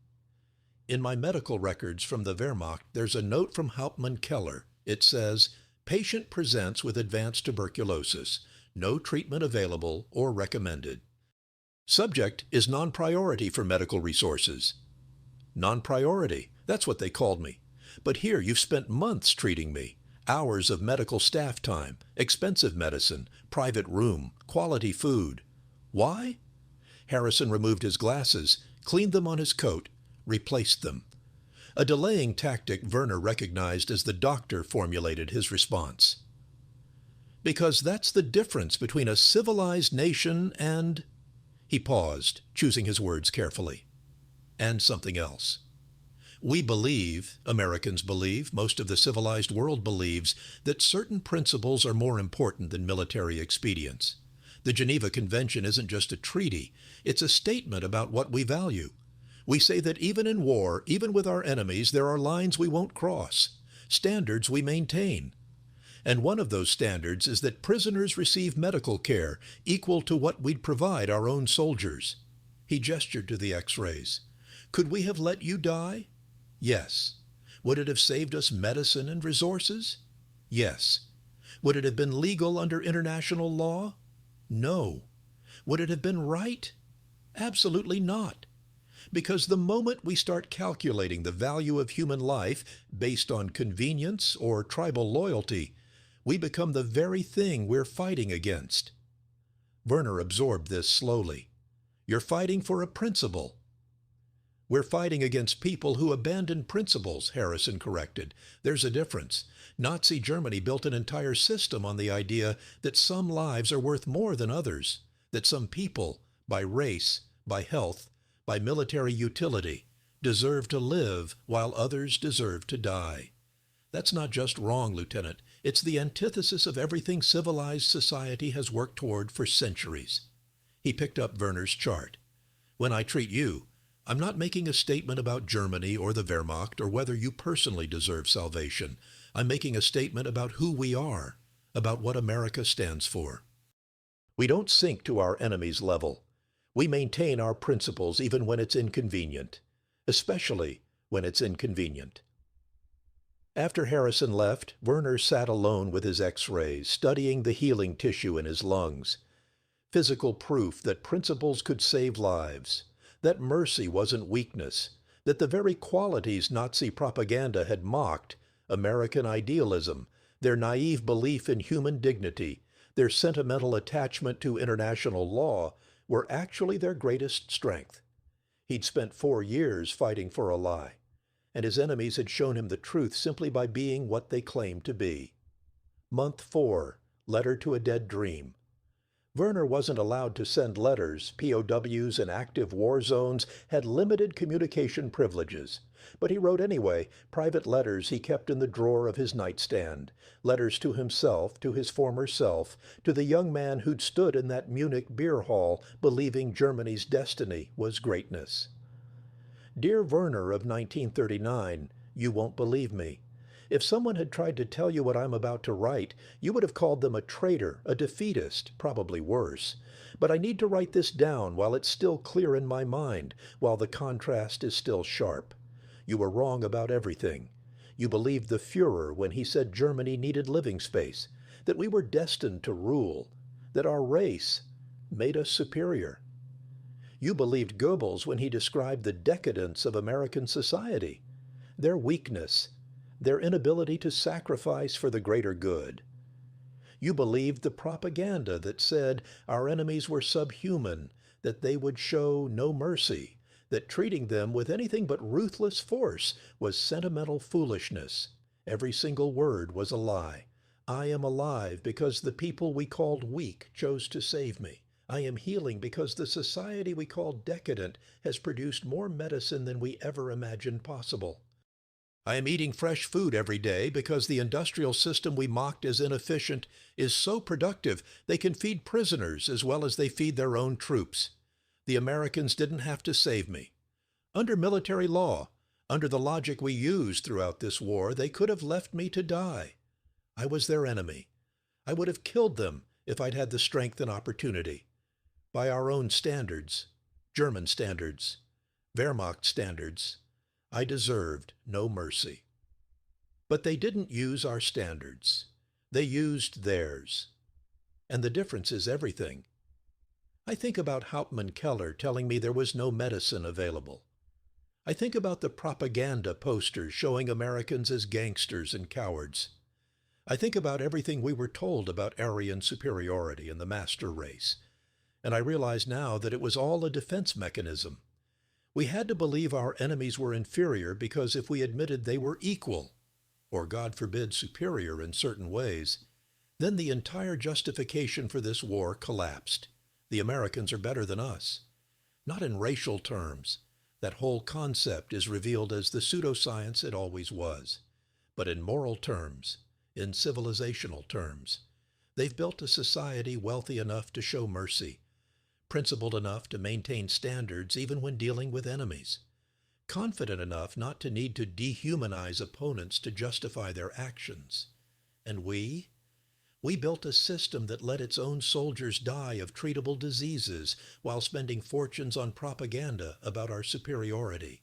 In my medical records from the Wehrmacht, there's a note from Hauptmann Keller. It says, patient presents with advanced tuberculosis. No treatment available or recommended. Subject is non-priority for medical resources. Non-priority, that's what they called me. But here you've spent months treating me. Hours of medical staff time, expensive medicine, private room, quality food. Why? Harrison removed his glasses, cleaned them on his coat, replaced them. A delaying tactic Werner recognized as the doctor formulated his response. Because that's the difference between a civilized nation and... He paused, choosing his words carefully. And something else. We believe, Americans believe, most of the civilized world believes, that certain principles are more important than military expedients. The Geneva Convention isn't just a treaty, it's a statement about what we value. We say that even in war, even with our enemies, there are lines we won't cross, standards we maintain. And one of those standards is that prisoners receive medical care equal to what we'd provide our own soldiers. He gestured to the X-rays. Could we have let you die? Yes. Would it have saved us medicine and resources? Yes. Would it have been legal under international law? No. Would it have been right? Absolutely not. Because the moment we start calculating the value of human life based on convenience or tribal loyalty, we become the very thing we're fighting against. Werner absorbed this slowly. You're fighting for a principle. We're fighting against people who abandon principles, Harrison corrected. There's a difference. Nazi Germany built an entire system on the idea that some lives are worth more than others, that some people, by race, by health, by military utility, deserve to live while others deserve to die. That's not just wrong, Lieutenant. It's the antithesis of everything civilized society has worked toward for centuries. He picked up Werner's chart. When I treat you, I'm not making a statement about Germany or the Wehrmacht or whether you personally deserve salvation. I'm making a statement about who we are, about what America stands for. We don't sink to our enemy's level. We maintain our principles even when it's inconvenient, especially when it's inconvenient. After Harrison left, Werner sat alone with his X-rays, studying the healing tissue in his lungs. Physical proof that principles could save lives, that mercy wasn't weakness, that the very qualities Nazi propaganda had mocked, American idealism, their naive belief in human dignity, their sentimental attachment to international law, were actually their greatest strength. He'd spent 4 years fighting for a lie, and his enemies had shown him the truth simply by being what they claimed to be. Month 4, Letter to a Dead Dream. Werner wasn't allowed to send letters. POWs in active war zones had limited communication privileges. But he wrote anyway, private letters he kept in the drawer of his nightstand, letters to himself, to his former self, to the young man who'd stood in that Munich beer hall believing Germany's destiny was greatness. Dear Werner of 1939, you won't believe me. If someone had tried to tell you what I'm about to write, you would have called them a traitor, a defeatist, probably worse. But I need to write this down while it's still clear in my mind, while the contrast is still sharp. You were wrong about everything. You believed the Führer when he said Germany needed living space, that we were destined to rule, that our race made us superior. You believed Goebbels when he described the decadence of American society, their weakness, their inability to sacrifice for the greater good. You believed the propaganda that said our enemies were subhuman, that they would show no mercy, that treating them with anything but ruthless force was sentimental foolishness. Every single word was a lie. I am alive because the people we called weak chose to save me. I am healing because the society we call decadent has produced more medicine than we ever imagined possible. I am eating fresh food every day because the industrial system we mocked as inefficient is so productive they can feed prisoners as well as they feed their own troops. The Americans didn't have to save me. Under military law, under the logic we used throughout this war, they could have left me to die. I was their enemy. I would have killed them if I'd had the strength and opportunity. By our own standards, German standards, Wehrmacht standards, I deserved no mercy. But they didn't use our standards. They used theirs. And the difference is everything. I think about Hauptmann Keller telling me there was no medicine available. I think about the propaganda posters showing Americans as gangsters and cowards. I think about everything we were told about Aryan superiority and the master race. And I realize now that it was all a defense mechanism. We had to believe our enemies were inferior because if we admitted they were equal, or God forbid superior in certain ways, then the entire justification for this war collapsed. The Americans are better than us. Not in racial terms. That whole concept is revealed as the pseudoscience it always was. But in moral terms, in civilizational terms, they've built a society wealthy enough to show mercy, principled enough to maintain standards even when dealing with enemies, confident enough not to need to dehumanize opponents to justify their actions. And we built a system that let its own soldiers die of treatable diseases while spending fortunes on propaganda about our superiority.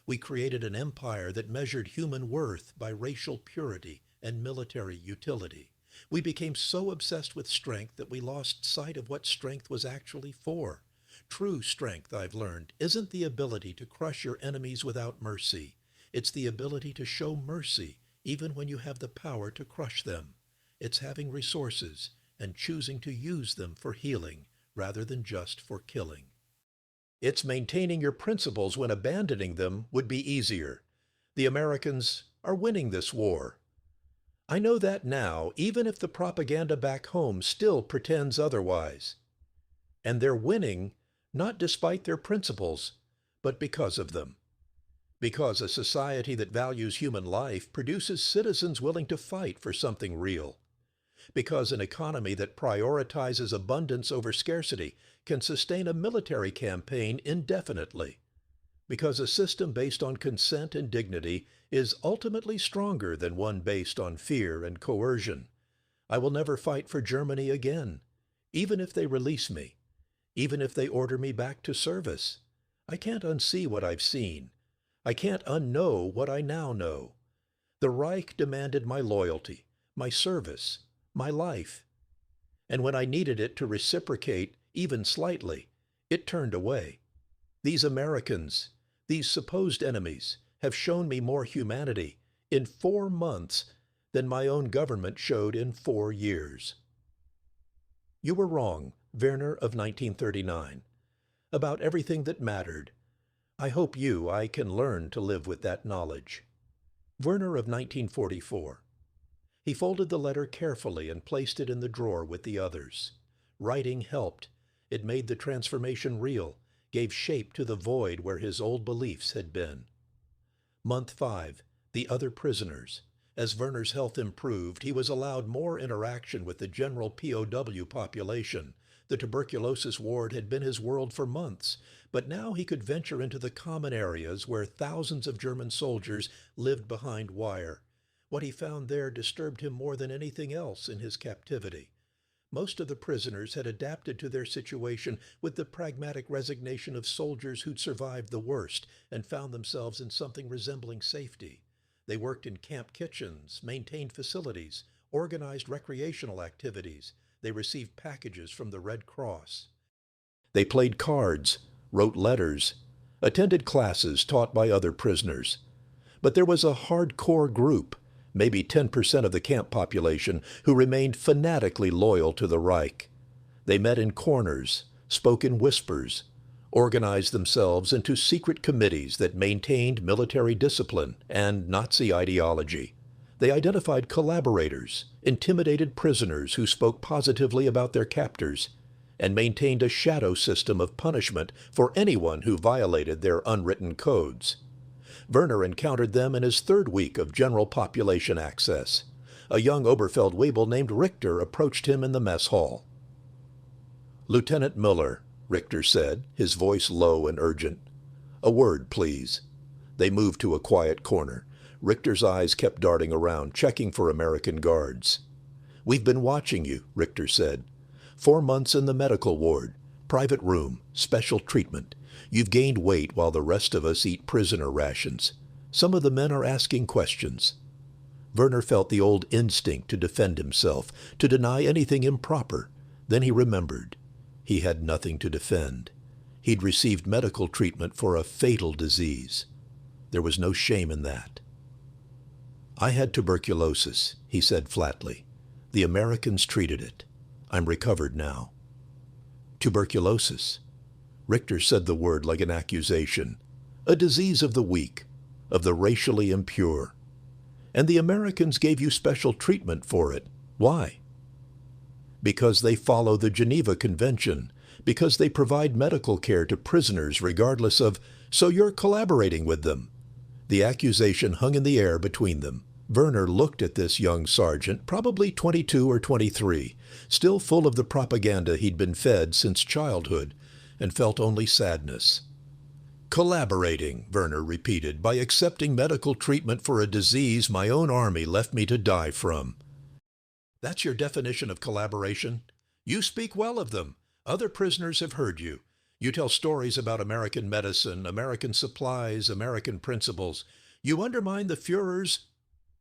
We created an empire that measured human worth by racial purity and military utility. We became so obsessed with strength that we lost sight of what strength was actually for. True strength, I've learned, isn't the ability to crush your enemies without mercy. It's the ability to show mercy even when you have the power to crush them. It's having resources and choosing to use them for healing rather than just for killing. It's maintaining your principles when abandoning them would be easier. The Americans are winning this war. I know that now, even if the propaganda back home still pretends otherwise. And they're winning not despite their principles, but because of them. Because a society that values human life produces citizens willing to fight for something real. Because an economy that prioritizes abundance over scarcity can sustain a military campaign indefinitely. Because a system based on consent and dignity is ultimately stronger than one based on fear and coercion. I will never fight for Germany again, even if they release me, even if they order me back to service. I can't unsee what I've seen. I can't unknow what I now know. The Reich demanded my loyalty, my service, my life. And when I needed it to reciprocate, even slightly, it turned away. These Americans, these supposed enemies, have shown me more humanity in 4 months than my own government showed in 4 years. You were wrong, Werner of 1939, about everything that mattered. I hope I can learn to live with that knowledge. Werner of 1944. He folded the letter carefully and placed it in the drawer with the others. Writing helped. It made the transformation real, gave shape to the void where his old beliefs had been. Month 5. The other prisoners. As Werner's health improved, he was allowed more interaction with the general POW population. The tuberculosis ward had been his world for months, but now he could venture into the common areas where thousands of German soldiers lived behind wire. What he found there disturbed him more than anything else in his captivity. Most of the prisoners had adapted to their situation with the pragmatic resignation of soldiers who'd survived the worst and found themselves in something resembling safety. They worked in camp kitchens, maintained facilities, organized recreational activities. They received packages from the Red Cross. They played cards, wrote letters, attended classes taught by other prisoners. But there was a hardcore group, maybe 10% of the camp population, who remained fanatically loyal to the Reich. They met in corners, spoke in whispers, organized themselves into secret committees that maintained military discipline and Nazi ideology. They identified collaborators, intimidated prisoners who spoke positively about their captors, and maintained a shadow system of punishment for anyone who violated their unwritten codes. Werner encountered them in his 3rd week of general population access. A young Oberfeldwebel named Richter approached him in the mess hall. "Lieutenant Muller," Richter said, his voice low and urgent. "A word, please." They moved to a quiet corner. Richter's eyes kept darting around, checking for American guards. "We've been watching you," Richter said. 4 months in the medical ward, private room, special treatment. You've gained weight while the rest of us eat prisoner rations. Some of the men are asking questions." Werner felt the old instinct to defend himself, to deny anything improper. Then he remembered. He had nothing to defend. He'd received medical treatment for a fatal disease. There was no shame in that. "I had tuberculosis," he said flatly. "The Americans treated it. I'm recovered now." Tuberculosis. Richter said the word like an accusation. A disease of the weak, of the racially impure. And the Americans gave you special treatment for it. Why? Because they follow the Geneva Convention, because they provide medical care to prisoners regardless of, so you're collaborating with them. The accusation hung in the air between them. Werner looked at this young sergeant, probably 22 or 23, still full of the propaganda he'd been fed since childhood, and felt only sadness. "Collaborating," Werner repeated, "by accepting medical treatment for a disease my own army left me to die from." "That's your definition of collaboration? You speak well of them. Other prisoners have heard you. You tell stories about American medicine, American supplies, American principles. You undermine the Führer's—"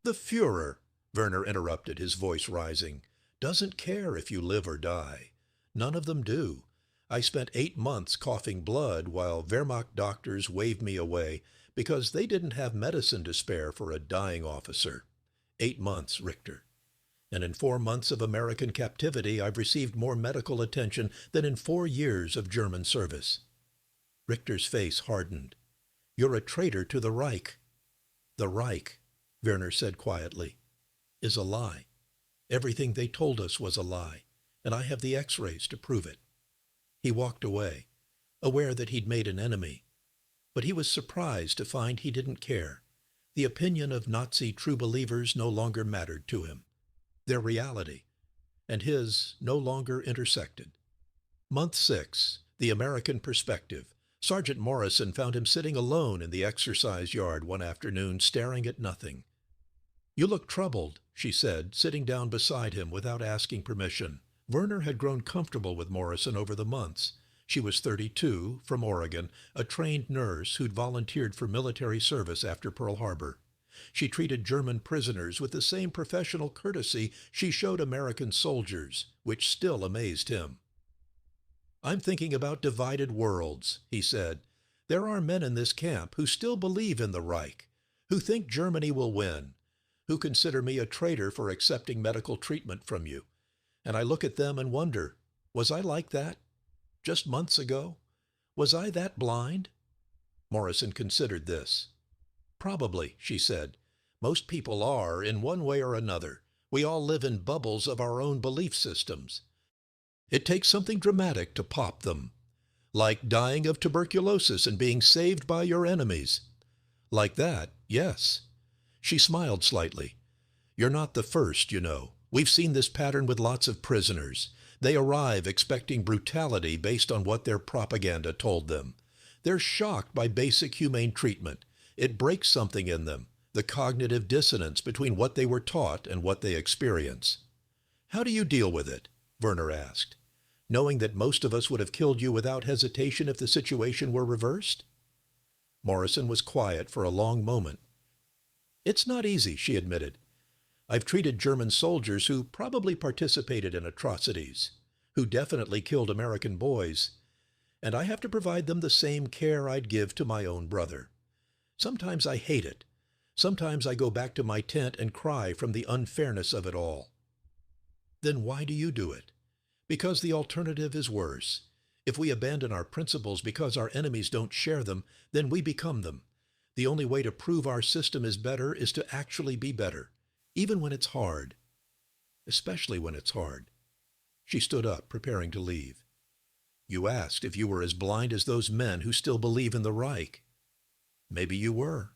"The Führer," Werner interrupted, his voice rising, "doesn't care if you live or die. None of them do. I spent 8 months coughing blood while Wehrmacht doctors waved me away because they didn't have medicine to spare for a dying officer. 8 months, Richter. And in 4 months of American captivity, I've received more medical attention than in 4 years of German service." Richter's face hardened. "You're a traitor to the Reich." "The Reich," Werner said quietly, "is a lie. Everything they told us was a lie, and I have the X-rays to prove it." He walked away, aware that he'd made an enemy. But he was surprised to find he didn't care. The opinion of Nazi true believers no longer mattered to him. Their reality and his no longer intersected. Month 6, the American perspective. Sergeant Morrison found him sitting alone in the exercise yard one afternoon, staring at nothing. "You look troubled," she said, sitting down beside him without asking permission. Werner had grown comfortable with Morrison over the months. She was 32, from Oregon, a trained nurse who'd volunteered for military service after Pearl Harbor. She treated German prisoners with the same professional courtesy she showed American soldiers, which still amazed him. "I'm thinking about divided worlds," he said. "There are men in this camp who still believe in the Reich, who think Germany will win, who consider me a traitor for accepting medical treatment from you. And I look at them and wonder, was I like that? Just months ago? Was I that blind?" Morrison considered this. "Probably," she said. "Most people are, in one way or another. We all live in bubbles of our own belief systems. It takes something dramatic to pop them. Like dying of tuberculosis and being saved by your enemies. Like that, yes." She smiled slightly. "You're not the first, you know. We've seen this pattern with lots of prisoners. They arrive expecting brutality based on what their propaganda told them. They're shocked by basic humane treatment. It breaks something in them, the cognitive dissonance between what they were taught and what they experience." "How do you deal with it?" Werner asked. "Knowing that most of us would have killed you without hesitation if the situation were reversed?" Morrison was quiet for a long moment. "It's not easy," she admitted. "I've treated German soldiers who probably participated in atrocities, who definitely killed American boys, and I have to provide them the same care I'd give to my own brother. Sometimes I hate it. Sometimes I go back to my tent and cry from the unfairness of it all." "Then why do you do it?" "Because the alternative is worse. If we abandon our principles because our enemies don't share them, then we become them. The only way to prove our system is better is to actually be better, even when it's hard. Especially when it's hard." She stood up, preparing to leave. "You asked if you were as blind as those men who still believe in the Reich. Maybe you were.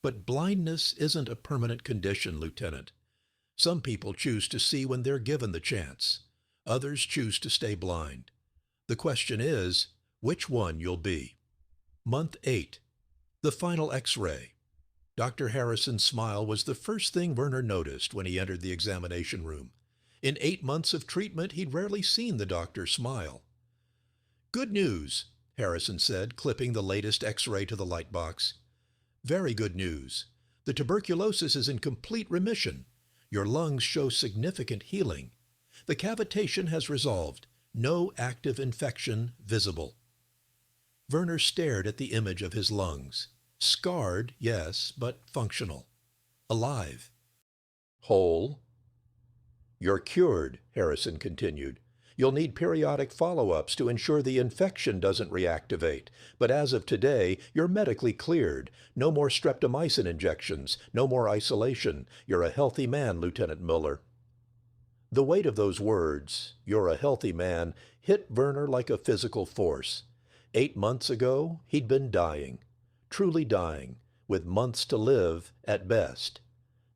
But blindness isn't a permanent condition, Lieutenant. Some people choose to see when they're given the chance. Others choose to stay blind. The question is, which one you'll be." Month 8. The final X-ray. Dr. Harrison's smile was the first thing Werner noticed when he entered the examination room. In 8 months of treatment, he'd rarely seen the doctor smile. "Good news," Harrison said, clipping the latest X-ray to the light box. "Very good news. The tuberculosis is in complete remission. Your lungs show significant healing. The cavitation has resolved. No active infection visible." Werner stared at the image of his lungs. Scarred, yes, but functional. Alive. Whole. "You're cured," Harrison continued. "You'll need periodic follow-ups to ensure the infection doesn't reactivate. But as of today, you're medically cleared. No more streptomycin injections. No more isolation. You're a healthy man, Lieutenant Muller." The weight of those words, "you're a healthy man," hit Werner like a physical force. 8 months ago, he'd been dying. Truly dying, with months to live at best.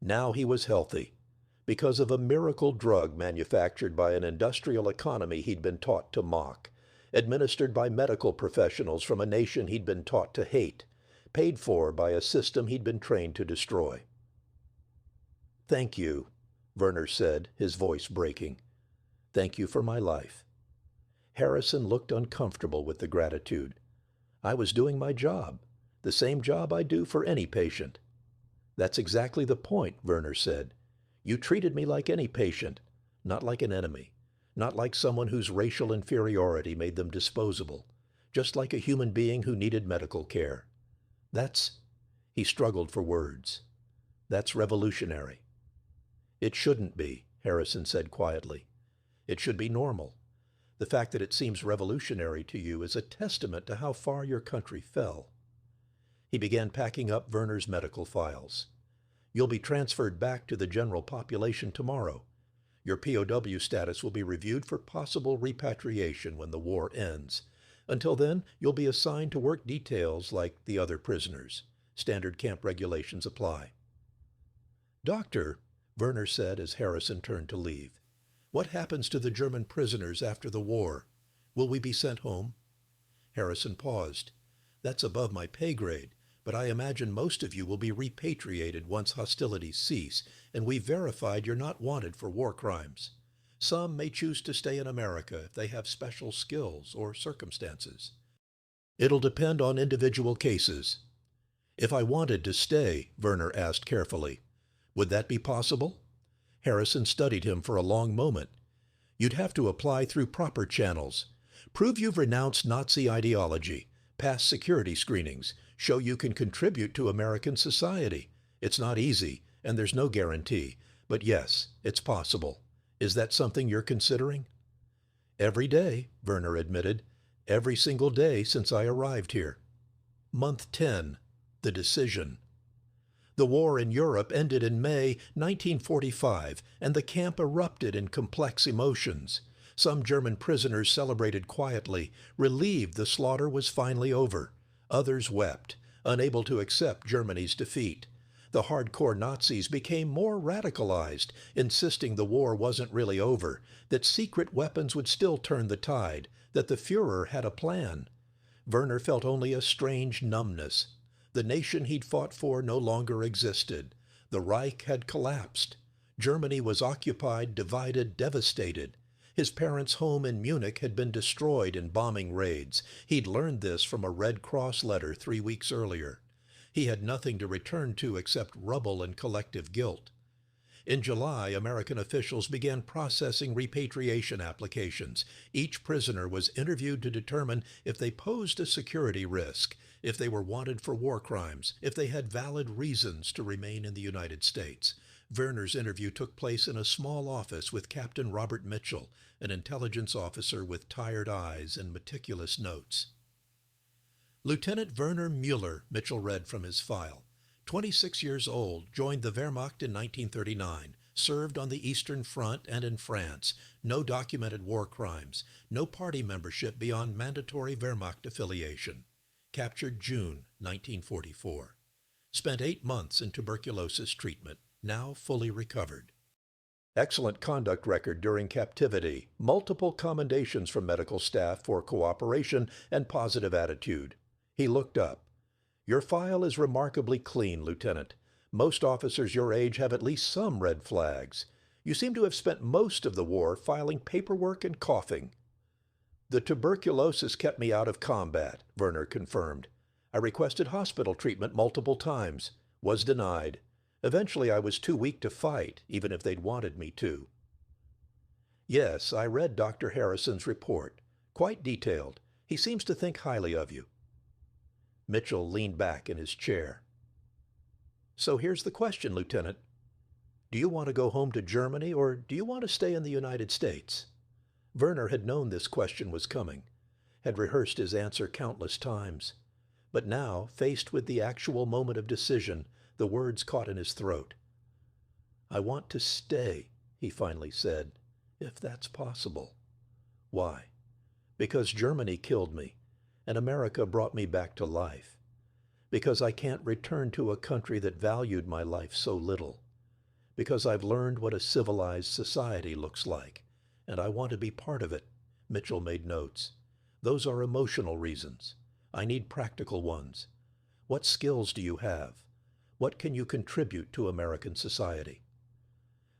Now he was healthy, because of a miracle drug manufactured by an industrial economy he'd been taught to mock, administered by medical professionals from a nation he'd been taught to hate, paid for by a system he'd been trained to destroy. "Thank you," Werner said, his voice breaking. "Thank you for my life." Harrison looked uncomfortable with the gratitude. "I was doing my job. The same job I do for any patient." "That's exactly the point," Werner said. "You treated me like any patient, not like an enemy, not like someone whose racial inferiority made them disposable, just like a human being who needed medical care. That's—" he struggled for words. "That's revolutionary." "It shouldn't be," Harrison said quietly. "It should be normal. The fact that it seems revolutionary to you is a testament to how far your country fell." He began packing up Werner's medical files. "You'll be transferred back to the general population tomorrow. Your POW status will be reviewed for possible repatriation when the war ends. Until then, you'll be assigned to work details like the other prisoners. Standard camp regulations apply." "Doctor," Werner said as Harrison turned to leave, "what happens to the German prisoners after the war? Will we be sent home?" Harrison paused. "That's above my pay grade, but I imagine most of you will be repatriated once hostilities cease, and we've verified you're not wanted for war crimes. Some may choose to stay in America if they have special skills or circumstances. It'll depend on individual cases. If I wanted to stay, Werner asked carefully, would that be possible? Harrison studied him for a long moment. You'd have to apply through proper channels. Prove you've renounced Nazi ideology, pass security screenings, show you can contribute to American society. It's not easy, and there's no guarantee. But yes, it's possible. Is that something you're considering? Every day, Werner admitted. Every single day since I arrived here. Month 10. The decision. The war in Europe ended in May 1945, and the camp erupted in complex emotions. Some German prisoners celebrated quietly, relieved the slaughter was finally over. Others wept, unable to accept Germany's defeat. The hardcore Nazis became more radicalized, insisting the war wasn't really over, that secret weapons would still turn the tide, that the Führer had a plan. Werner felt only a strange numbness. The nation he'd fought for no longer existed. The Reich had collapsed. Germany was occupied, divided, devastated. His parents' home in Munich had been destroyed in bombing raids. He'd learned this from a Red Cross letter 3 weeks earlier. He had nothing to return to except rubble and collective guilt. In July, American officials began processing repatriation applications. Each prisoner was interviewed to determine if they posed a security risk, if they were wanted for war crimes, if they had valid reasons to remain in the United States. Werner's interview took place in a small office with Captain Robert Mitchell, an intelligence officer with tired eyes and meticulous notes. Lieutenant Werner Muller, Mitchell read from his file. 26 years old, joined the Wehrmacht in 1939, served on the Eastern Front and in France, no documented war crimes, no party membership beyond mandatory Wehrmacht affiliation. Captured June 1944. Spent 8 months in tuberculosis treatment, now fully recovered. Excellent conduct record during captivity, multiple commendations from medical staff for cooperation and positive attitude. He looked up. Your file is remarkably clean, Lieutenant. Most officers your age have at least some red flags. You seem to have spent most of the war filing paperwork and coughing. The tuberculosis kept me out of combat, Werner confirmed. I requested hospital treatment multiple times. Was denied. Eventually I was too weak to fight, even if they'd wanted me to. Yes, I read Dr. Harrison's report. Quite detailed. He seems to think highly of you. Mitchell leaned back in his chair. So here's the question, Lieutenant. Do you want to go home to Germany, or do you want to stay in the United States? Werner had known this question was coming, had rehearsed his answer countless times. But now, faced with the actual moment of decision, the words caught in his throat. I want to stay, he finally said, if that's possible. Why? Because Germany killed me, and America brought me back to life. Because I can't return to a country that valued my life so little. Because I've learned what a civilized society looks like, and I want to be part of it. Mitchell made notes. Those are emotional reasons. I need practical ones. What skills do you have? What can you contribute to American society?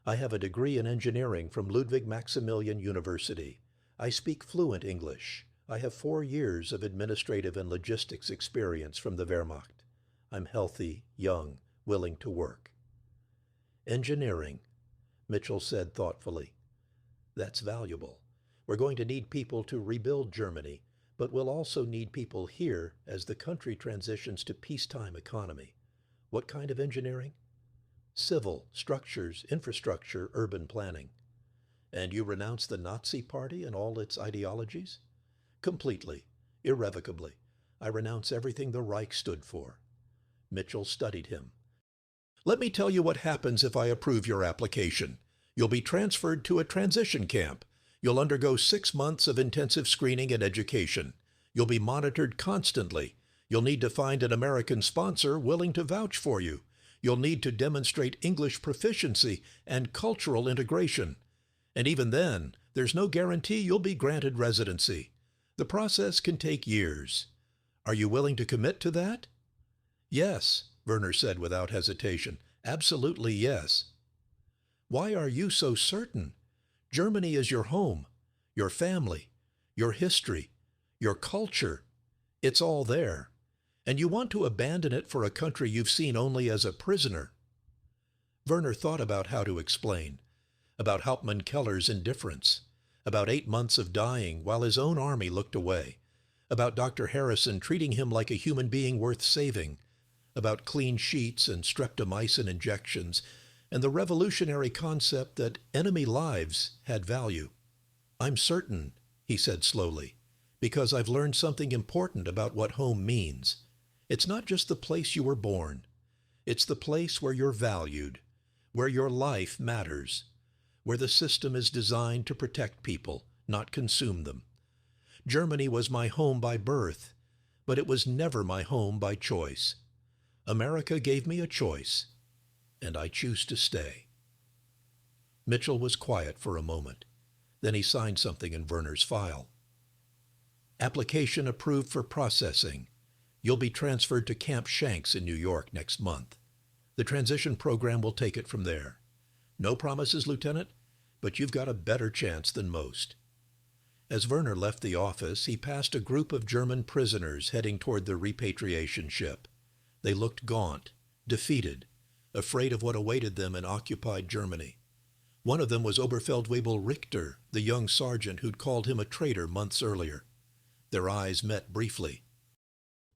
I have a degree in engineering from Ludwig Maximilian University. I speak fluent English. I have 4 years of administrative and logistics experience from the Wehrmacht. I'm healthy, young, willing to work. Engineering, Mitchell said thoughtfully. That's valuable. We're going to need people to rebuild Germany, but we'll also need people here as the country transitions to peacetime economy. What kind of engineering? Civil, structures, infrastructure, urban planning. And you renounce the Nazi Party and all its ideologies? Completely, irrevocably. I renounce everything the Reich stood for. Mitchell studied him. Let me tell you what happens if I approve your application. You'll be transferred to a transition camp. You'll undergo 6 months of intensive screening and education. You'll be monitored constantly. You'll need to find an American sponsor willing to vouch for you. You'll need to demonstrate English proficiency and cultural integration. And even then, there's no guarantee you'll be granted residency. The process can take years. Are you willing to commit to that? Yes, Werner said without hesitation. Absolutely yes. Why are you so certain? Germany is your home, your family, your history, your culture. It's all there. And you want to abandon it for a country you've seen only as a prisoner. Werner thought about how to explain, about Hauptmann Keller's indifference, about 8 months of dying while his own army looked away, about Dr. Harrison treating him like a human being worth saving, about clean sheets and streptomycin injections, and the revolutionary concept that enemy lives had value. I'm certain, he said slowly, because I've learned something important about what home means. It's not just the place you were born. It's the place where you're valued, where your life matters, where the system is designed to protect people, not consume them. Germany was my home by birth, but it was never my home by choice. America gave me a choice, and I choose to stay. Mitchell was quiet for a moment. Then he signed something in Werner's file. Application approved for processing. You'll be transferred to Camp Shanks in New York next month. The transition program will take it from there. No promises, Lieutenant, but you've got a better chance than most. As Werner left the office, he passed a group of German prisoners heading toward the repatriation ship. They looked gaunt, defeated, afraid of what awaited them in occupied Germany. One of them was Oberfeldwebel Richter, the young sergeant who'd called him a traitor months earlier. Their eyes met briefly.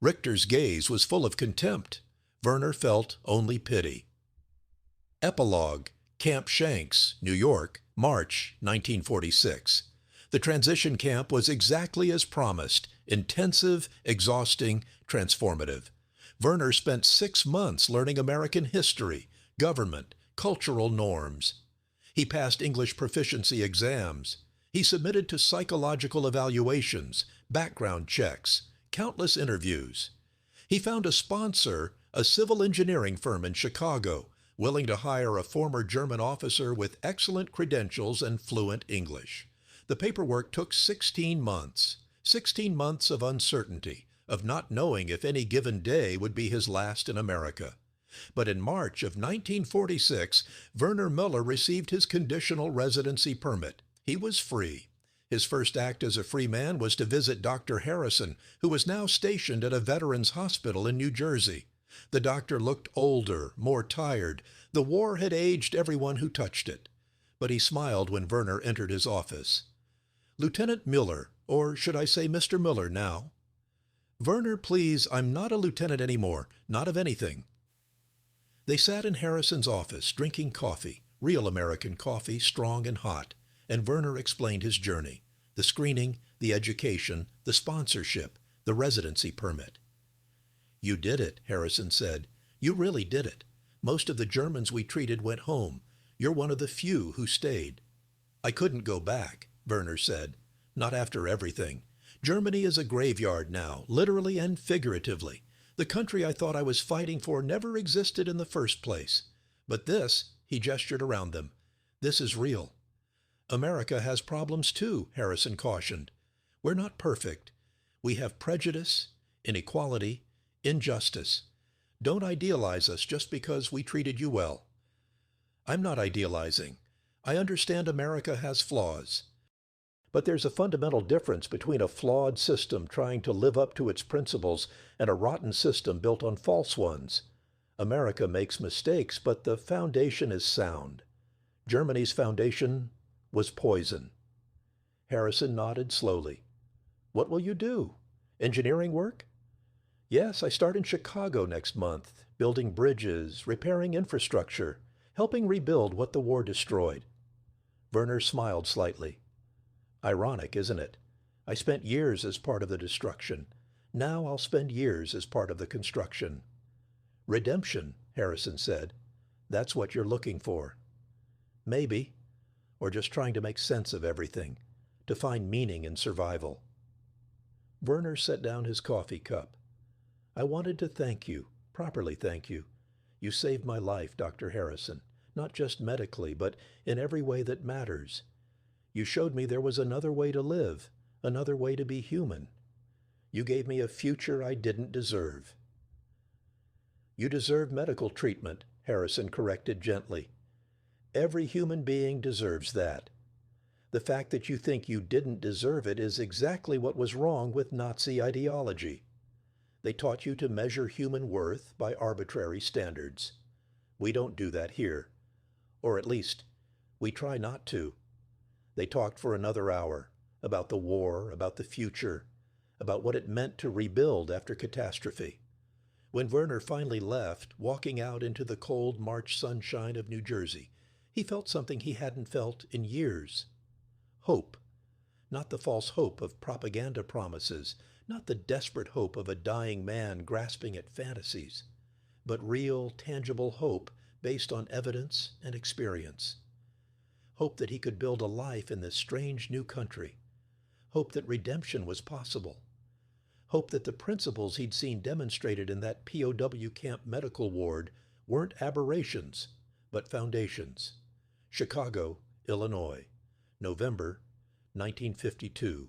Richter's gaze was full of contempt. Werner felt only pity. Epilogue, Camp Shanks, New York, March 1946. The transition camp was exactly as promised, intensive, exhausting, transformative. Werner spent 6 months learning American history, government, cultural norms. He passed English proficiency exams. He submitted to psychological evaluations, background checks, countless interviews. He found a sponsor, a civil engineering firm in Chicago, willing to hire a former German officer with excellent credentials and fluent English. The paperwork took 16 months. 16 months of uncertainty, of not knowing if any given day would be his last in America. But in March of 1946, Werner Muller received his conditional residency permit. He was free. His first act as a free man was to visit Dr. Harrison, who was now stationed at a veterans hospital in New Jersey. The doctor looked older, more tired. The war had aged everyone who touched it. But he smiled when Werner entered his office. Lieutenant Muller, or should I say Mr. Muller now? Werner, please, I'm not a lieutenant anymore, not of anything. They sat in Harrison's office, drinking coffee, real American coffee, strong and hot, and Werner explained his journey, the screening, the education, the sponsorship, the residency permit. You did it, Harrison said. You really did it. Most of the Germans we treated went home. You're one of the few who stayed. I couldn't go back, Werner said. Not after everything. Germany is a graveyard now, literally and figuratively. The country I thought I was fighting for never existed in the first place. But this, he gestured around them, this is real. America has problems too, Harrison cautioned. We're not perfect. We have prejudice, inequality, injustice. Don't idealize us just because we treated you well. I'm not idealizing. I understand America has flaws. But there's a fundamental difference between a flawed system trying to live up to its principles and a rotten system built on false ones. America makes mistakes, but the foundation is sound. Germany's foundation was poison. Harrison nodded slowly. What will you do? Engineering work? Yes, I start in Chicago next month, building bridges, repairing infrastructure, helping rebuild what the war destroyed. Werner smiled slightly. Ironic, isn't it? I spent years as part of the destruction. Now I'll spend years as part of the construction. Redemption, Harrison said. That's what you're looking for. Maybe. Or just trying to make sense of everything, to find meaning in survival. Werner set down his coffee cup. I wanted to thank you, properly thank you. You saved my life, Dr. Harrison, not just medically, but in every way that matters. You showed me there was another way to live, another way to be human. You gave me a future I didn't deserve. You deserve medical treatment, Harrison corrected gently. Every human being deserves that. The fact that you think you didn't deserve it is exactly what was wrong with Nazi ideology. They taught you to measure human worth by arbitrary standards. We don't do that here. Or at least, we try not to. They talked for another hour about the war, about the future, about what it meant to rebuild after catastrophe. When Werner finally left, walking out into the cold March sunshine of New Jersey, he felt something he hadn't felt in years. Hope. Not the false hope of propaganda promises, not the desperate hope of a dying man grasping at fantasies, but real, tangible hope based on evidence and experience. Hope that he could build a life in this strange new country. Hope that redemption was possible. Hope that the principles he'd seen demonstrated in that POW camp medical ward weren't aberrations, but foundations. Chicago, Illinois, November 1952.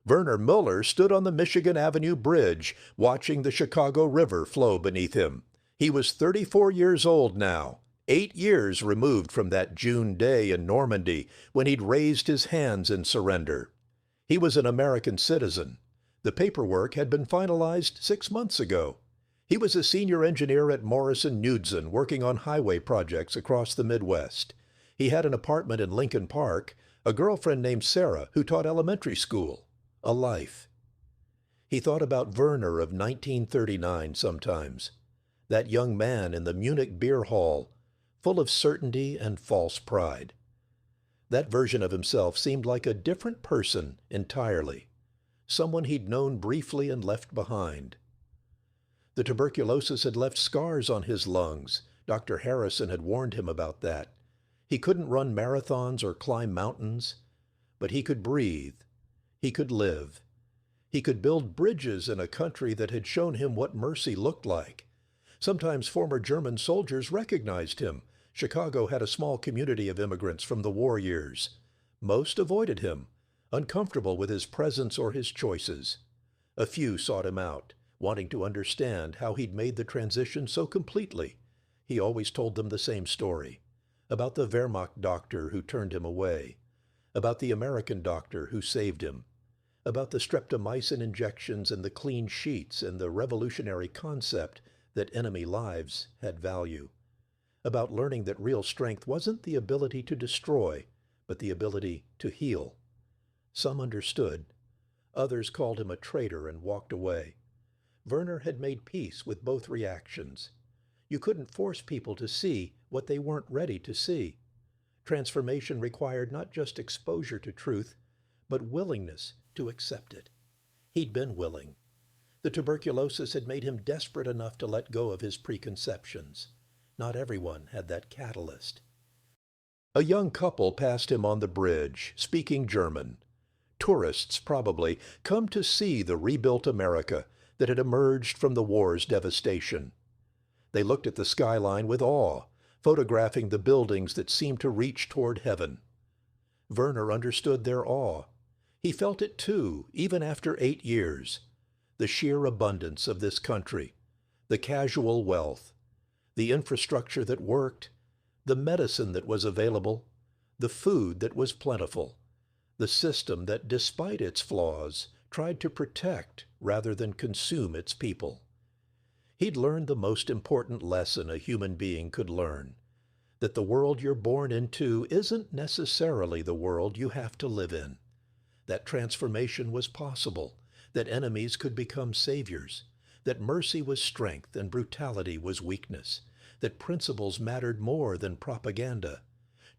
Werner Muller stood on the Michigan Avenue Bridge, watching the Chicago River flow beneath him. He was 34 years old now, 8 years removed from that June day in Normandy when he'd raised his hands in surrender. He was an American citizen. The paperwork had been finalized 6 months ago. He was a senior engineer at Morrison Knudsen working on highway projects across the Midwest. He had an apartment in Lincoln Park, a girlfriend named Sarah who taught elementary school, a life. He thought about Werner of 1939 sometimes, that young man in the Munich beer hall, full of certainty and false pride. That version of himself seemed like a different person entirely, someone he'd known briefly and left behind. The tuberculosis had left scars on his lungs. Dr. Harrison had warned him about that. He couldn't run marathons or climb mountains, but he could breathe. He could live. He could build bridges in a country that had shown him what mercy looked like. Sometimes former German soldiers recognized him. Chicago had a small community of immigrants from the war years. Most avoided him, uncomfortable with his presence or his choices. A few sought him out, wanting to understand how he'd made the transition so completely. He always told them the same story, about the Wehrmacht doctor who turned him away, about the American doctor who saved him, about the streptomycin injections and the clean sheets and the revolutionary concept that enemy lives had value, about learning that real strength wasn't the ability to destroy, but the ability to heal. Some understood. Others called him a traitor and walked away. Werner had made peace with both reactions. You couldn't force people to see what they weren't ready to see. Transformation required not just exposure to truth, but willingness to accept it. He'd been willing. The tuberculosis had made him desperate enough to let go of his preconceptions. Not everyone had that catalyst. A young couple passed him on the bridge, speaking German. Tourists, probably, come to see the rebuilt America that had emerged from the war's devastation. They looked at the skyline with awe, photographing the buildings that seemed to reach toward heaven. Werner understood their awe. He felt it too, even after 8 years. The sheer abundance of this country, the casual wealth, the infrastructure that worked, the medicine that was available, the food that was plentiful, the system that, despite its flaws, tried to protect rather than consume its people. He'd learned the most important lesson a human being could learn, that the world you're born into isn't necessarily the world you have to live in, that transformation was possible, that enemies could become saviors, that mercy was strength and brutality was weakness, that principles mattered more than propaganda.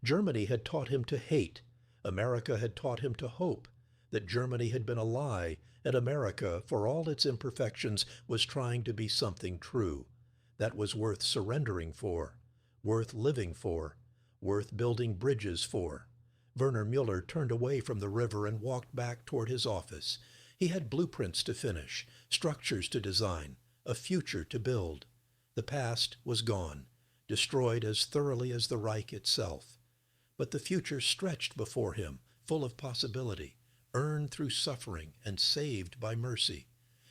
Germany had taught him to hate. America had taught him to hope, that Germany had been a lie, and America, for all its imperfections, was trying to be something true, that was worth surrendering for, worth living for, worth building bridges for. Werner Muller turned away from the river and walked back toward his office. He had blueprints to finish, structures to design, a future to build. The past was gone, destroyed as thoroughly as the Reich itself. But the future stretched before him, full of possibility, earned through suffering and saved by mercy.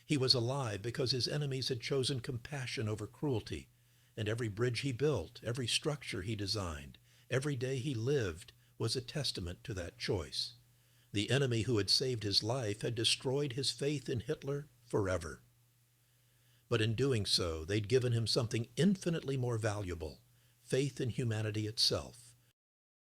He was alive because his enemies had chosen compassion over cruelty, and every bridge he built, every structure he designed, every day he lived was a testament to that choice. The enemy who had saved his life had destroyed his faith in Hitler forever. But in doing so, they'd given him something infinitely more valuable, faith in humanity itself.